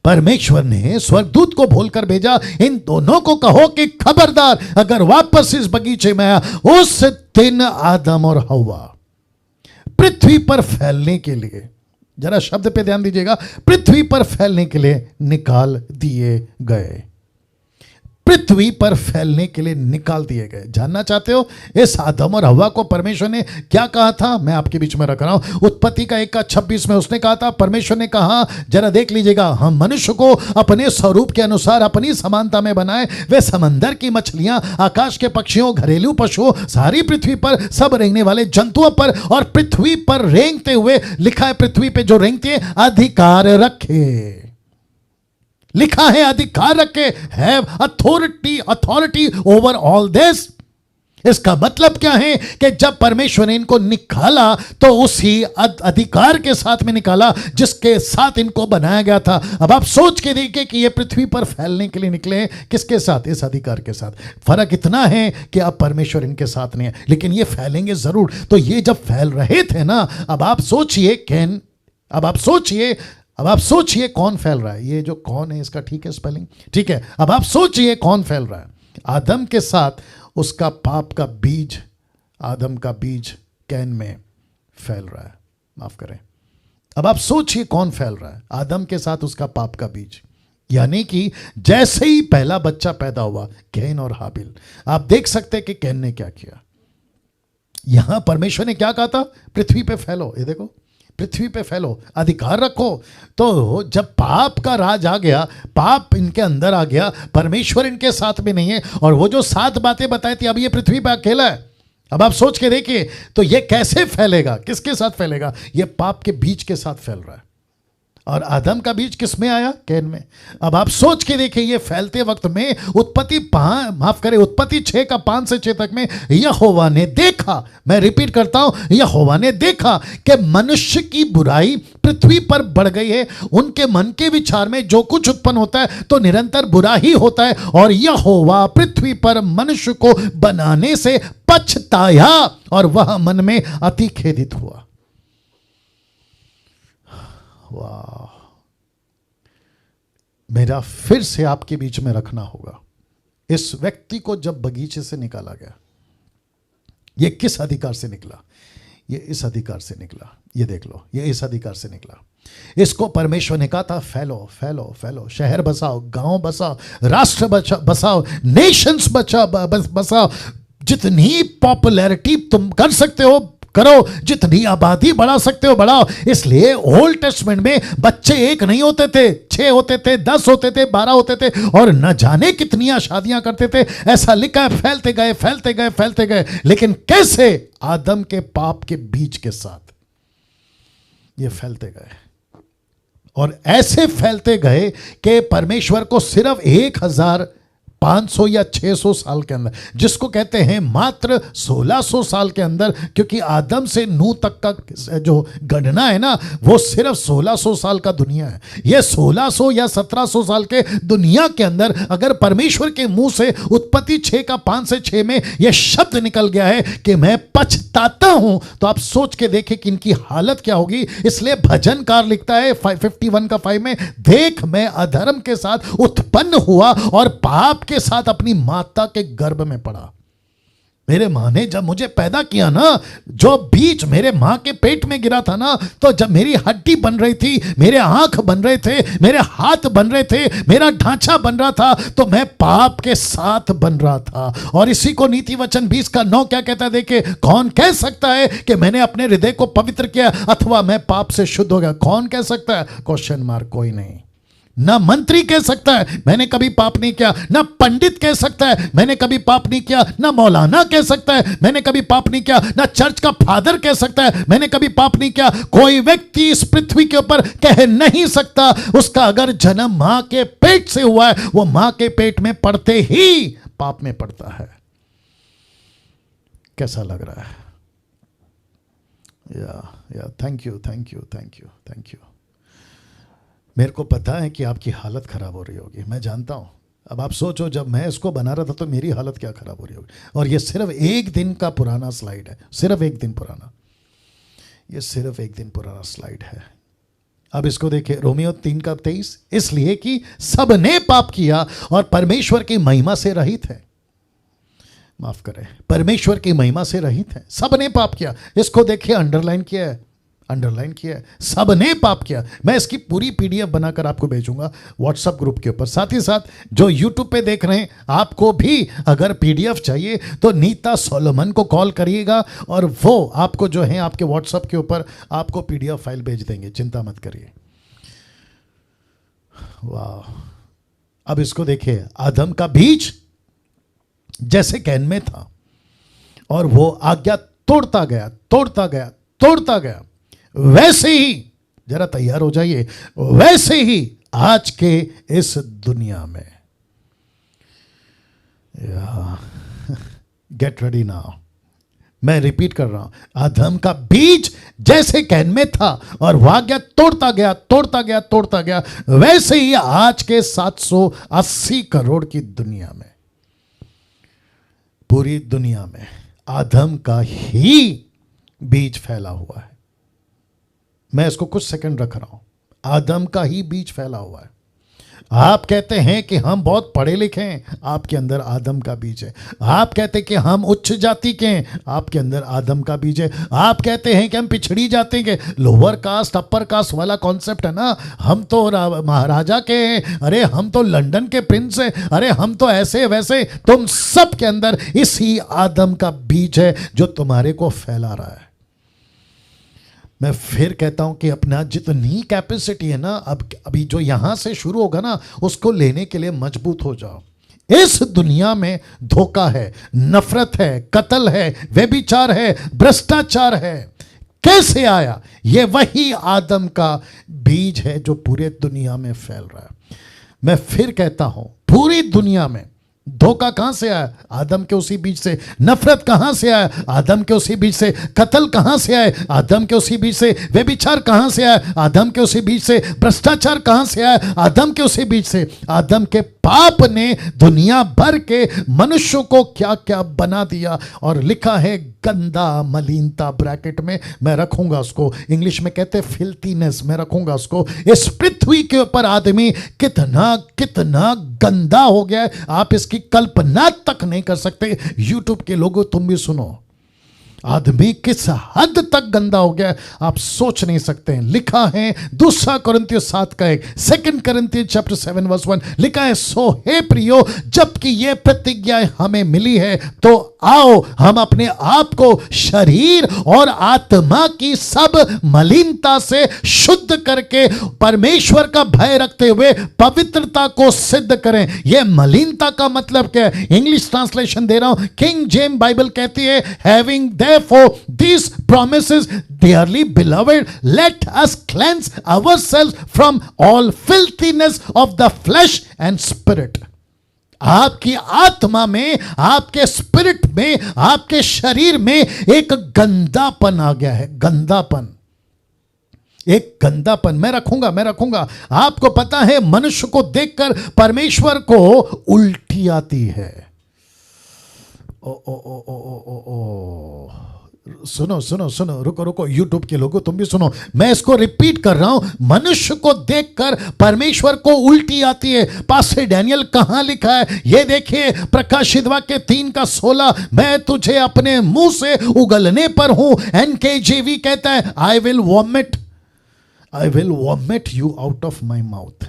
Speaker 1: परमेश्वर ने स्वर्गदूत को बोलकर भेजा, इन दोनों को कहो कि खबरदार अगर वापस इस बगीचे में आया। उस दिन आदम और हव्वा पृथ्वी पर फैलने के लिए, जरा शब्द पे ध्यान दीजिएगा, पृथ्वी पर फैलने के लिए निकाल दिए गए। पृथ्वी पर फैलने के लिए निकाल दिए गए। जानना चाहते हो इस आदम और हव्वा को परमेश्वर ने क्या कहा था? मैं आपके बीच में रख रहा हूं। उत्पत्ति का 1:26 में उसने कहा था, परमेश्वर ने कहा, जरा देख लीजिएगा, हम मनुष्य को अपने स्वरूप के अनुसार अपनी समानता में बनाए। वे समंदर की मछलियां, आकाश के पक्षियों, घरेलू पशुओं, सारी पृथ्वी पर सब रेंगने वाले जंतुओं पर और पृथ्वी पर रेंगते हुए, लिखा है पृथ्वी पे जो रेंगते हैं, अधिकार रखे। लिखा है अधिकार रखे, have authority over all this. इसका मतलब क्या है कि जब परमेश्वर ने इनको निकाला तो उसी अधिकार के साथ में निकाला जिसके साथ इनको बनाया गया था। अब आप सोच के देखिए कि ये पृथ्वी पर फैलने के लिए निकले हैं, किसके साथ? इस अधिकार के साथ। फर्क इतना है कि अब परमेश्वर इनके साथ नहीं है, लेकिन ये फैलेंगे जरूर। तो ये जब फैल रहे थे ना, अब आप सोचिए अब आप सोचिए कौन फैल रहा है। ये जो कौन है इसका ठीक है स्पेलिंग, ठीक है। अब आप सोचिए कौन फैल रहा है। आदम के साथ उसका पाप का बीज, आदम का बीज कैन में फैल रहा है, माफ करें। अब आप सोचिए कौन फैल रहा है। आदम के साथ उसका पाप का बीज, यानी कि जैसे ही पहला बच्चा पैदा हुआ, कैन और हाबिल, आप देख सकते हैं कि कैन ने क्या किया। यहां परमेश्वर ने क्या कहा था? पृथ्वी पे फैलो। ये देखो, पृथ्वी पे फैलो, अधिकार रखो। तो जब पाप का राज आ गया, पाप इनके अंदर आ गया, परमेश्वर इनके साथ में नहीं है, और वो जो 7 बातें बताई थी, अब ये पृथ्वी पे अकेला है। अब आप सोच के देखिए, तो ये कैसे फैलेगा? किसके साथ फैलेगा? ये पाप के बीज के साथ फैल रहा है। और आदम का बीज किस में आया? कैन में। अब आप सोच के देखिए, ये फैलते वक्त में उत्पत्ति 6 का 5 से 6 तक में यहोवा ने देखा, मैं रिपीट करता हूं, यहोवा ने देखा कि मनुष्य की बुराई पृथ्वी पर बढ़ गई है। उनके मन के विचार में जो कुछ उत्पन्न होता है तो निरंतर बुरा ही होता है, और यहोवा पृथ्वी पर मनुष्य को बनाने से पछताया और वह मन में अति खेदित हुआ। वाह, मेरा फिर से आपके बीच में रखना होगा। इस व्यक्ति को जब बगीचे से निकाला गया, ये किस अधिकार से निकला? ये इस अधिकार से निकला। ये देख लो, ये इस अधिकार से निकला। इसको परमेश्वर ने कहा था, फैलो फैलो फैलो, शहर बसाओ, गांव बसाओ, राष्ट्र बसाओ, नेशंस बसाओ। जितनी पॉपुलैरिटी तुम कर सकते हो करो, जितनी आबादी बढ़ा सकते हो बढ़ाओ। इसलिए ओल्ड टेस्टमेंट में बच्चे 1 नहीं होते थे, 6 होते थे, 10 होते थे, 12 होते थे, और न जाने कितनी शादियां करते थे। ऐसा लिखा है, फैलते गए फैलते गए फैलते गए। लेकिन कैसे? आदम के पाप के बीज के साथ ये फैलते गए, और ऐसे फैलते गए कि परमेश्वर को सिर्फ 1500 या 600 साल के अंदर, जिसको कहते हैं मात्र 1600 साल के अंदर, क्योंकि आदम से नूह तक का जो गणना है ना, वो सिर्फ 1600 साल का दुनिया है। ये 1600 या 1700 साल के दुनिया के अंदर अगर परमेश्वर के मुंह से उत्पत्ति 6 का 5 से 6 में यह शब्द निकल गया है कि मैं पछताता हूं, तो आप सोच के देखें कि इनकी हालत क्या होगी। इसलिए भजनकार लिखता है 51 का 5 में, देख मैं अधर्म के साथ उत्पन्न हुआ और पाप के साथ अपनी माता के गर्भ में पड़ा। मेरे मां ने जब मुझे पैदा किया ना, जो बीज मेरे मां के पेट में गिरा था ना, तो जब मेरी हड्डी बन रही थी, मेरे आंख बन रहे थे, मेरे हाथ बन रहे थे, मेरा ढांचा बन रहा था, तो मैं पाप के साथ बन रहा था। और इसी को नीति वचन 20 का 9 क्या कहता है? देखे, कौन कह सकता है कि मैंने अपने हृदय को पवित्र किया अथवा मैं पाप से शुद्ध हो गया? कौन कह सकता है? Question mark. कोई नहीं, ना मंत्री कह सकता है मैंने कभी पाप नहीं किया, ना पंडित कह सकता है मैंने कभी पाप नहीं किया, ना मौलाना कह सकता है मैंने कभी पाप नहीं किया, ना चर्च का फादर कह सकता है मैंने कभी पाप नहीं किया। कोई व्यक्ति इस पृथ्वी के ऊपर कह नहीं सकता। उसका अगर जन्म मां के पेट से हुआ है, वो मां के पेट में पड़ते ही पाप में पड़ता है। कैसा लग रहा है? या thank you thank you thank you thank you. मेरे को पता है कि आपकी हालत खराब हो रही होगी, मैं जानता हूं। अब आप सोचो, जब मैं इसको बना रहा था तो मेरी हालत क्या खराब हो रही होगी। और ये सिर्फ एक दिन का पुराना स्लाइड है, सिर्फ एक दिन पुराना, ये सिर्फ एक दिन पुराना स्लाइड है। अब इसको देखिए, रोमियो 3:23, इसलिए कि सब ने पाप किया और परमेश्वर की महिमा से रहित है। माफ करें, परमेश्वर की महिमा से रहित है। सब ने पाप किया। इसको देखिए, अंडरलाइन किया है, अंडरलाइन किया है, सब ने पाप किया। मैं इसकी पूरी पीडीएफ बनाकर आपको भेजूंगा व्हाट्सएप ग्रुप के ऊपर। साथ ही साथ जो यूट्यूब पे देख रहे हैं, आपको भी अगर पीडीएफ चाहिए तो नीता सोलोमन को कॉल करिएगा और वो आपको जो है आपके व्हाट्सएप के ऊपर आपको पीडीएफ फाइल भेज देंगे, चिंता मत करिए। वाह। अब इसको देखिए, आदम का बीज जैसे कैन में था और वो आज्ञा तोड़ता गया तोड़ता गया तोड़ता गया, वैसे ही, जरा तैयार हो जाइए, वैसे ही आज के इस दुनिया में, गेट रेडी नाउ, मैं रिपीट कर रहा हूं, आदम का बीज जैसे कैन में था और वो आज्ञा तोड़ता गया तोड़ता गया तोड़ता गया, वैसे ही आज के 780 करोड़ की दुनिया में, पूरी दुनिया में आदम का ही बीज फैला हुआ है। मैं इसको कुछ सेकंड रख रहा हूं, आदम का ही बीज फैला हुआ है। आप कहते हैं कि हम बहुत पढ़े लिखे हैं, आपके अंदर आदम का बीज है। आप कहते हैं कि हम उच्च जाति के हैं, आपके अंदर आदम का बीज है। आप कहते हैं कि हम पिछड़ी जाति के, लोअर कास्ट अपर कास्ट वाला कॉन्सेप्ट है ना, हम तो महाराजा के हैं, अरे हम तो लंदन के प्रिंस हैं, अरे हम तो ऐसे वैसे। तुम सब के अंदर इसी आदम का बीज है जो तुम्हारे को फैला रहा है। मैं फिर कहता हूं कि अपना जितनी कैपेसिटी है ना, अब अभी जो यहां से शुरू होगा ना, उसको लेने के लिए मजबूत हो जाओ। इस दुनिया में धोखा है, नफरत है, कत्ल है, व्यभिचार है, भ्रष्टाचार है। कैसे आया? ये वही आदम का बीज है जो पूरे दुनिया में फैल रहा है। मैं फिर कहता हूं, पूरी दुनिया में धोखा कहां से आया? आदम के उसी बीज से। नफरत कहां से आया? आदम के उसी बीज से। कत्ल कहां से आए? आदम के उसी बीज से। व्यभिचार कहां से आया? आदम के उसी बीज से। भ्रष्टाचार कहां से आया? आदम के उसी बीज से। आदम के पाप ने दुनिया भर के मनुष्यों को क्या क्या बना दिया। और लिखा है गंदा, मलिनता, ब्रैकेट में मैं रखूंगा उसको, इंग्लिश में कहते हैं फिल्थीनेस, मैं रखूंगा उसको। इस पृथ्वी के ऊपर आदमी कितना कितना गंदा हो गया है, आप इसकी कल्पना तक नहीं कर सकते। यूट्यूब के लोगों, तुम भी सुनो, आदमी किस हद तक गंदा हो गया है आप सोच नहीं सकते हैं। लिखा है 2 कोरिन्थियों 7:1, 2 कोरिन्थियों चैप्टर 7 वर्स 1, लिखा है, सो हे प्रियो, जबकि ये प्रतिज्ञा हमें मिली है तो आओ हम अपने आप को शरीर और आत्मा की सब मलिनता से शुद्ध करके परमेश्वर का भय रखते हुए पवित्रता को सिद्ध करें। यह मलिनता का मतलब क्या है? इंग्लिश ट्रांसलेशन दे रहा हूं, किंग जेम्स बाइबल कहती है, having therefore these promises, dearly beloved, let us cleanse ourselves from all filthiness of the flesh and spirit. आपकी आत्मा में, आपके स्पिरिट में, आपके शरीर में एक गंदापन आ गया है। गंदापन, एक गंदापन मैं रखूंगा। आपको पता है, मनुष्य को देखकर परमेश्वर को उल्टी आती है। ओ सुनो, रुको, यूट्यूब के लोगों तुम भी सुनो, मैं इसको रिपीट कर रहा हूं। मनुष्य को देखकर परमेश्वर को उल्टी आती है। पास्टर डैनियल कहां लिखा है? ये देखिए, प्रकाशित वाक्य 3:16, मैं तुझे अपने मुंह से उगलने पर हूं। NKJV कहता है, I will vomit you out of my mouth.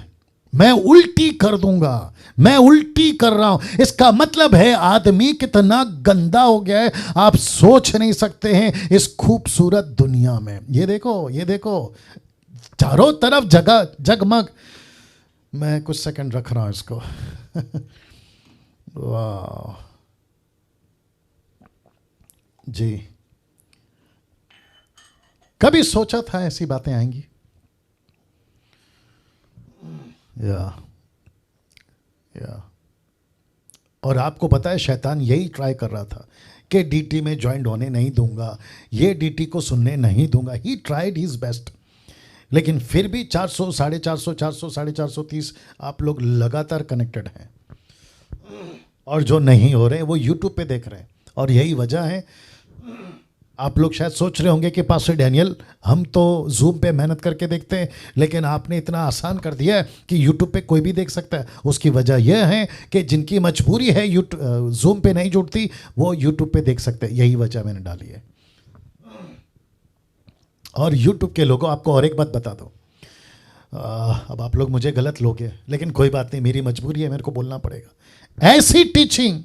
Speaker 1: मैं उल्टी कर दूंगा, मैं उल्टी कर रहा हूं। इसका मतलब है आदमी कितना गंदा हो गया है आप सोच नहीं सकते हैं। इस खूबसूरत दुनिया में ये देखो चारों तरफ जगमग। मैं कुछ सेकंड रख रहा हूं इसको। वाह जी, कभी सोचा था ऐसी बातें आएंगी? या और आपको पता है शैतान यही ट्राई कर रहा था कि डीटी में ज्वाइंट होने नहीं दूंगा, ये डीटी को सुनने नहीं दूंगा। ही ट्राइड हिज बेस्ट, लेकिन फिर भी 400, 450, 400, 430 आप लोग लगातार कनेक्टेड हैं, और जो नहीं हो रहे वो यूट्यूब पे देख रहे हैं। और यही वजह है, आप लोग शायद सोच रहे होंगे कि पास्टर डैनियल हम तो जूम पे मेहनत करके देखते हैं, लेकिन आपने इतना आसान कर दिया है कि यूट्यूब पे कोई भी देख सकता है। उसकी वजह यह है कि जिनकी मजबूरी है जूम पे नहीं जुड़ती, वो यूट्यूब पे देख सकते हैं। यही वजह मैंने डाली है। और यूट्यूब के लोगों, आपको और एक बात बता दो, अब आप लोग मुझे गलत लोगे, लेकिन कोई बात नहीं, मेरी मजबूरी है, मेरे को बोलना पड़ेगा। ऐसी टीचिंग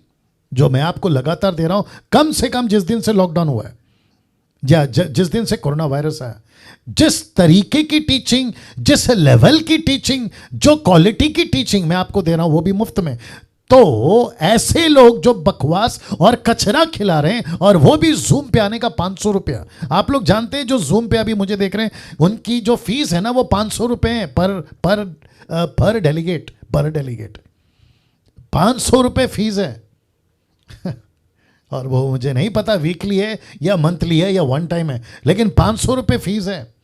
Speaker 1: जो मैं आपको लगातार दे रहा हूं, कम से कम जिस दिन से लॉकडाउन हुआ है या जिस दिन से कोरोना वायरस आया, जिस तरीके की टीचिंग, जिस लेवल की टीचिंग, जो क्वालिटी की टीचिंग मैं आपको दे रहा हूं, वो भी मुफ्त में, तो ऐसे लोग जो बकवास और कचरा खिला रहे हैं, और वो भी जूम पे आने का 500 रुपया। आप लोग जानते हैं जो जूम पे अभी मुझे देख रहे हैं, उनकी जो फीस है ना, वो 500 रुपये है पर डेलीगेट। 500 रुपये फीस है। और वो मुझे नहीं पता वीकली है या मंथली है या वन टाइम है, लेकिन 500 रुपये फीस है।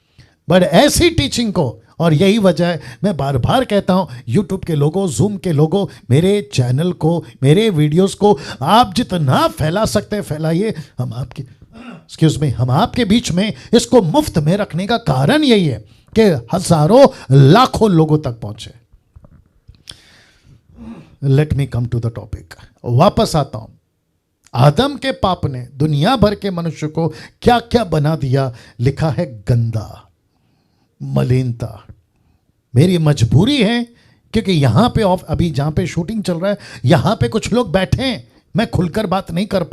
Speaker 1: बट ऐसी टीचिंग को, और यही वजह है मैं बार बार कहता हूं, यूट्यूब के लोगों, जूम के लोगों, मेरे चैनल को, मेरे वीडियोस को आप जितना फैला सकते हैं फैलाइए। हम आपके बीच में इसको मुफ्त में रखने का कारण यही है कि हजारों लाखों लोगों तक पहुंचे। Let me come to the topic. वापस आता हूं। आदम के पाप ने दुनिया भर के मनुष्य को क्या क्या बना दिया। लिखा है गंदा, मलिनता। मेरी मजबूरी है, क्योंकि यहां पे अभी जहां पे शूटिंग चल रहा है, यहां पे कुछ लोग बैठे हैं, मैं खुलकर बात नहीं कर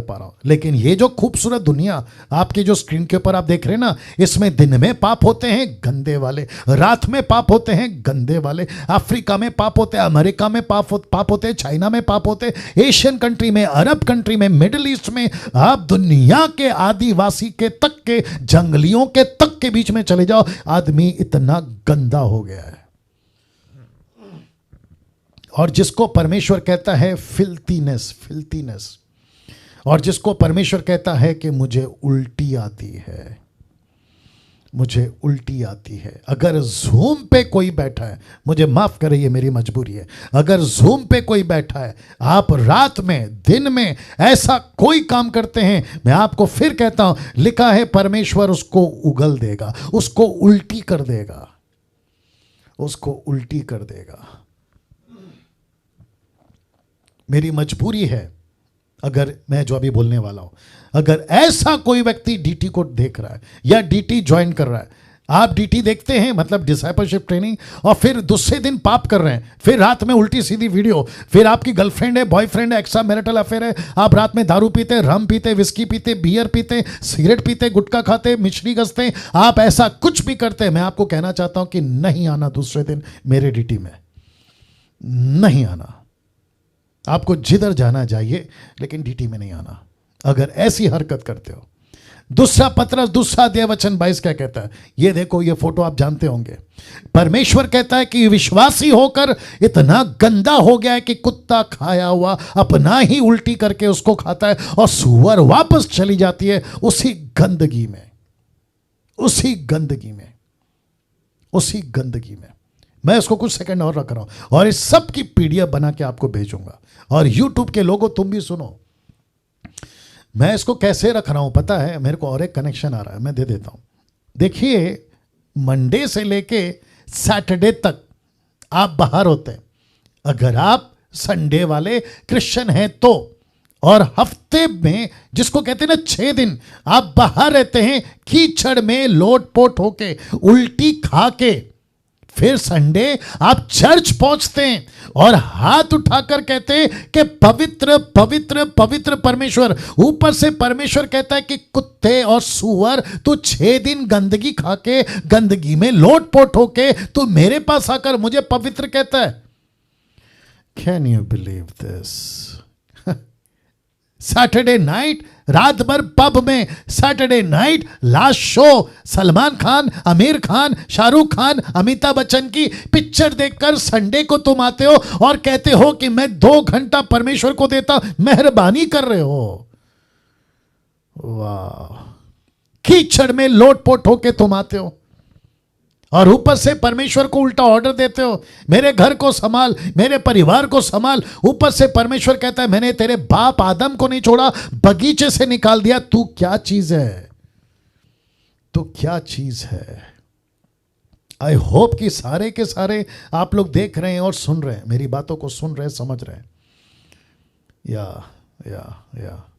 Speaker 1: पा रहा हूं, लेकिन ये जो खूबसूरत दुनिया आपकी जो स्क्रीन के ऊपर आप देख रहे हैं ना, इसमें दिन में पाप होते हैं गंदे वाले, रात में पाप होते हैं गंदे वाले, अफ्रीका में पाप होते हैं, अमेरिका में पाप होते हैं, चाइना में पाप होते हैं, एशियन कंट्री में, अरब कंट्री में, मिडिल ईस्ट में, आप दुनिया के आदिवासी के तक के, जंगलियों के तक के बीच में चले जाओ, आदमी इतना गंदा हो गया है। और जिसको परमेश्वर कहता है फिल्थीनेस, और जिसको परमेश्वर कहता है कि मुझे उल्टी आती है, अगर जूम पे कोई बैठा है, मुझे माफ करे, ये मेरी मजबूरी है, अगर जूम पे कोई बैठा है, आप रात में, दिन में ऐसा कोई काम करते हैं, मैं आपको फिर कहता हूं, लिखा है परमेश्वर उसको उगल देगा, उसको उल्टी कर देगा। मेरी मजबूरी है, अगर मैं जो अभी बोलने वाला हूं, अगर ऐसा कोई व्यक्ति डीटी को देख रहा है या डीटी ज्वाइन कर रहा है, आप डीटी देखते हैं मतलब डिसाइपलशिप ट्रेनिंग, और फिर दूसरे दिन पाप कर रहे हैं, फिर रात में उल्टी सीधी वीडियो, फिर आपकी गर्लफ्रेंड है, बॉयफ्रेंड है, एक्स्ट्रा मैरिटल अफेयर है, आप रात में दारू पीते, रम पीते, विस्की पीते, बियर पीते, सिगरेट पीते, गुटखा खाते, मिश्री गसते, आप ऐसा कुछ भी करते हैं, मैं आपको कहना चाहता हूं कि नहीं आना दूसरे दिन मेरे डीटी में, नहीं आना। आपको जिधर जाना चाहिए, लेकिन डीटी में नहीं आना, अगर ऐसी हरकत करते हो। दूसरा पत्रस 2 अध्याय वचन 22 क्या कहता है? ये देखो, ये फोटो आप जानते होंगे। परमेश्वर कहता है कि विश्वासी होकर इतना गंदा हो गया है कि कुत्ता खाया हुआ अपना ही उल्टी करके उसको खाता है, और सूअर वापस चली जाती है उसी गंदगी में। मैं इसको कुछ सेकंड और रख रहा हूं, और इस सब की पीडीएफ बना के आपको भेजूंगा। और यूट्यूब के लोगों, तुम भी सुनो, मैं इसको कैसे रख रहा हूं पता है? मेरे को और एक कनेक्शन आ रहा है, मैं दे देता हूं। देखिए, मंडे से लेके सैटरडे तक आप बाहर होते हैं, अगर आप संडे वाले क्रिश्चियन हैं तो, और हफ्ते में जिसको कहते हैं ना 6 दिन आप बाहर रहते हैं, कीचड़ में लोट पोट होके, उल्टी खा के, फिर संडे आप चर्च पहुंचते हैं और हाथ उठाकर कहते हैं कि पवित्र पवित्र पवित्र परमेश्वर। ऊपर से परमेश्वर कहता है कि कुत्ते और सूअर, तू 6 दिन गंदगी खा के, गंदगी में लोटपोट होके तू मेरे पास आकर मुझे पवित्र कहता है। Can you believe this? Saturday night रात भर पब में, Saturday night last show, Salman Khan, Aamir Khan, Shahrukh Khan, Amitabh Bachchan की पिक्चर देखकर संडे को तुम आते हो और कहते हो कि मैं 2 घंटा परमेश्वर को देता। मेहरबानी कर रहे हो। वाह, कीचड़ में लोटपोट होके तुम आते हो और ऊपर से परमेश्वर को उल्टा ऑर्डर देते हो, मेरे घर को संभाल, मेरे परिवार को संभाल। ऊपर से परमेश्वर कहता है मैंने तेरे बाप आदम को नहीं छोड़ा, बगीचे से निकाल दिया। तू क्या चीज है? तू क्या चीज है? आई होप कि सारे के सारे आप लोग देख रहे हैं और सुन रहे हैं, मेरी बातों को सुन रहे हैं, समझ रहे हैं। या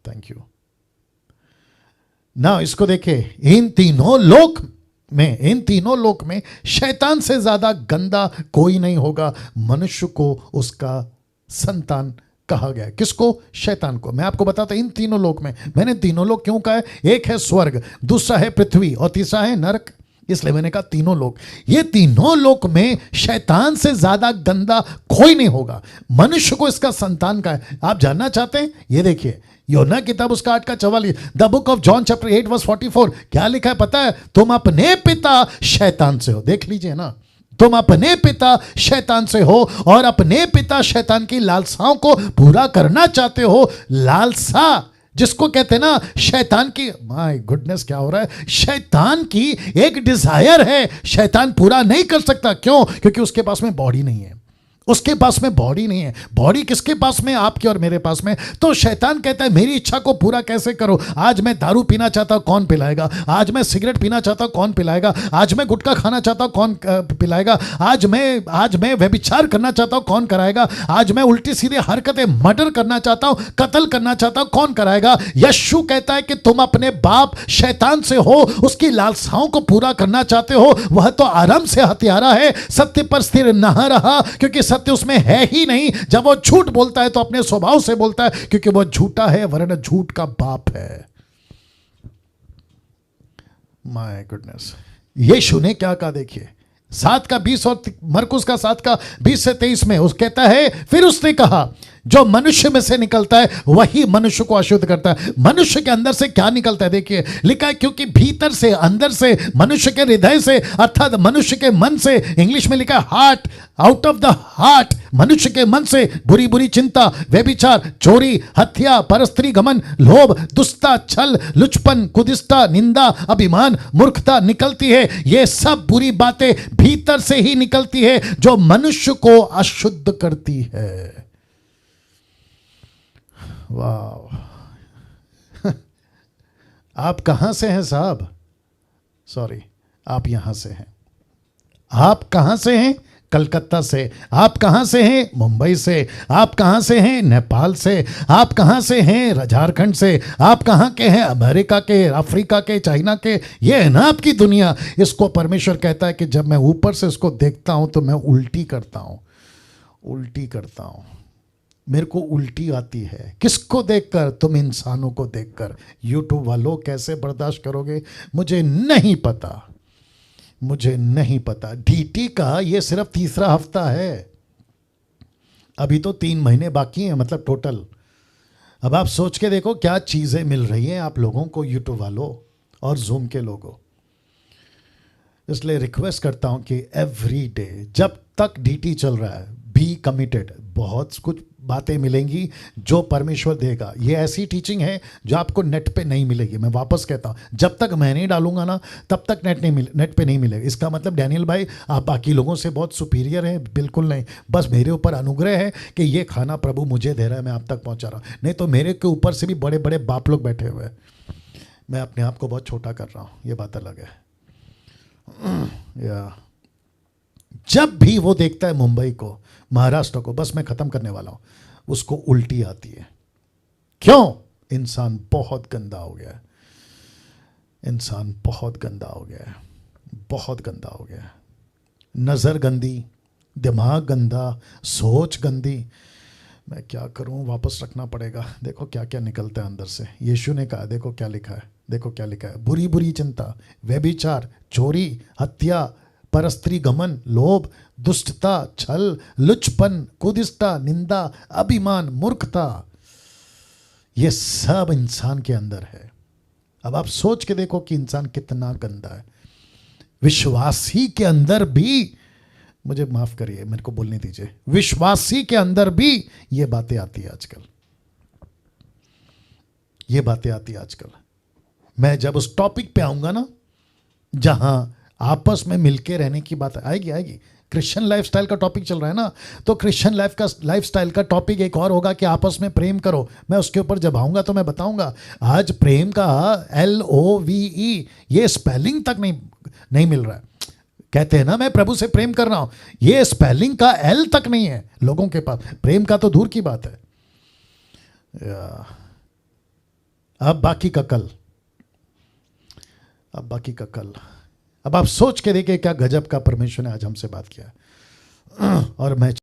Speaker 1: थैंक यू। ना इसको देखे, इन तीनों लोक में शैतान से ज्यादा गंदा कोई नहीं होगा। मनुष्य को उसका संतान कहा गया है। किसको? शैतान को। मैं आपको बताता इन तीनों लोक में, मैंने तीनों लोक क्यों कहा है? एक है स्वर्ग, दूसरा है पृथ्वी और तीसरा है नरक। इसलिए मैंने कहा तीनों लोक। ये तीनों लोक में शैतान से ज्यादा गंदा कोई नहीं होगा। मनुष्य को इसका संतान का है। आप जानना चाहते हैं? ये देखिए, योना किताब उसका 8 का 44, the book of John chapter 8 verse 44, क्या लिखा है पता है? तुम अपने पिता शैतान से हो। देख लीजिए ना, तुम अपने पिता शैतान से हो और अपने पिता शैतान की लालसाओं को पूरा करना चाहते हो। लालसा जिसको कहते हैं ना, शैतान की, माय गुडनेस क्या हो रहा है, शैतान की एक डिजायर है, शैतान पूरा नहीं कर सकता। क्यों? क्योंकि उसके पास में बॉडी नहीं है। उसके पास में बॉडी नहीं है। बॉडी किसके पास में? आपके और मेरे पास में। तो शैतान कहता है मेरी इच्छा को पूरा कैसे करो? आज मैं दारू पीना चाहता हूं, कौन पिलाएगा? आज मैं सिगरेट पीना चाहता हूं, कौन पिलाएगा? आज मैं गुटखा खाना चाहता हूं, कौन पिलाएगा? आज मैं व्यभिचार करना चाहता हूं, कौन कराएगा? आज मैं उल्टी सीधी हरकतें, मर्डर करना चाहता हूं, कत्ल करना चाहता हूं, कौन कराएगा? यीशु कहता है कि तुम अपने बाप शैतान से हो, उसकी लालसाओं को पूरा करना चाहते हो। वह तो आराम से हत्यारा है, सत्य पर स्थिर न रहा, क्योंकि सत्य उसमें है ही नहीं। जब वो झूठ बोलता है तो अपने स्वभाव से बोलता है, क्योंकि वो झूठा है, वरन झूठ का बाप है। माय गुडनेस, यीशु ने क्या कहा? देखिए 7 का 20 और मरकुस का 7 का 20 से 23 में उस कहता है, फिर उसने कहा जो मनुष्य में से निकलता है वही मनुष्य को अशुद्ध करता है। मनुष्य के अंदर से क्या निकलता है? देखिए लिखा है, क्योंकि भीतर से, अंदर से, मनुष्य के हृदय से, अर्थात मनुष्य के मन से, इंग्लिश में लिखा है heart, out of the heart, मनुष्य के मन से बुरी बुरी चिंता, व्यभिचार, चोरी, हत्या, परस्त्री गमन, लोभ, दुष्टता, छल, लुचपन, कुदिष्टा, निंदा, अभिमान, मूर्खता निकलती है। ये सब बुरी बातें भीतर से ही निकलती है जो मनुष्य को अशुद्ध करती है। वाह, आप कहां से हैं साहब? सॉरी, आप यहां से हैं। आप कहां से हैं? कलकत्ता से। आप कहां से हैं? मुंबई से। आप कहां से हैं? नेपाल से। आप कहां से हैं? झारखंड से। आप कहां के हैं? अमेरिका के, अफ्रीका के, चाइना के। ये है ना आपकी दुनिया। इसको परमेश्वर कहता है कि जब मैं ऊपर से इसको देखता हूं तो मैं उल्टी करता हूं, उल्टी करता हूं। मेरे को उल्टी आती है। किसको देखकर? तुम इंसानों को देखकर। यूट्यूब वालों कैसे बर्दाश्त करोगे मुझे नहीं पता, मुझे नहीं पता। डीटी का ये सिर्फ 3रा हफ्ता है, अभी तो 3 महीने बाकी हैं, मतलब टोटल। अब आप सोच के देखो क्या चीजें मिल रही हैं आप लोगों को, यूट्यूब वालों और जूम के लोगों। इसलिए रिक्वेस्ट करता हूं कि एवरी डे जब तक डीटी चल रहा है, बी कमिटेड। बहुत कुछ बातें मिलेंगी जो परमेश्वर देगा। ये ऐसी टीचिंग है जो आपको नेट पे नहीं मिलेगी। मैं वापस कहता हूं, जब तक मैं नहीं डालूंगा ना तब तक नेट पे नहीं मिलेगा। इसका मतलब डैनियल भाई आप बाकी लोगों से बहुत सुपीरियर हैं? बिल्कुल नहीं। बस मेरे ऊपर अनुग्रह है कि ये खाना प्रभु मुझे दे रहा है, मैं आप तक पहुंचा रहा हूं। नहीं तो मेरे के ऊपर से भी बड़े बड़े बाप लोग बैठे हुए हैं। मैं अपने आप को बहुत छोटा कर रहा हूं, ये बात अलग है। या जब भी वो देखता है मुंबई को, महाराष्ट्र को, बस मैं खत्म करने वाला हूं, उसको उल्टी आती है। क्यों? इंसान बहुत गंदा हो गया है। इंसान बहुत गंदा हो गया है, बहुत गंदा हो गया है। नज़र गंदी, दिमाग गंदा, सोच गंदी। मैं क्या करूं, वापस रखना पड़ेगा। देखो क्या क्या निकलता है अंदर से। यीशु ने कहा, देखो क्या लिखा है, देखो क्या लिखा है। बुरी बुरी चिंता, व्यभिचार, चोरी, हत्या, परस्त्री गमन, लोभ, दुष्टता, छल, लुचपन, कुदिष्टा, निंदा, अभिमान, मूर्खता, ये सब इंसान के अंदर है। अब आप सोच के देखो कि इंसान कितना गंदा है। विश्वासी के अंदर भी, मुझे माफ करिए, मेरे को बोलने दीजिए, विश्वासी के अंदर भी ये बातें आती है आजकल, ये बातें आती है आजकल। मैं जब उस टॉपिक पे आऊंगा ना, जहां आपस में मिलके रहने की बात आएगी, क्रिश्चियन लाइफस्टाइल का टॉपिक चल रहा है ना, तो क्रिश्चियन लाइफस्टाइल का टॉपिक एक और होगा कि आपस में प्रेम करो। मैं उसके ऊपर जब आऊंगा तो मैं बताऊंगा। आज प्रेम का LOVE ये स्पेलिंग तक नहीं मिल रहा है। कहते हैं ना मैं प्रभु से प्रेम कर रहा हूं, ये स्पेलिंग का L तक नहीं है लोगों के पास। प्रेम का तो दूर की बात है। अब बाकी का कल, अब आप सोच के देखिए क्या गजब का परमेश्वर ने आज हमसे बात किया। और मैं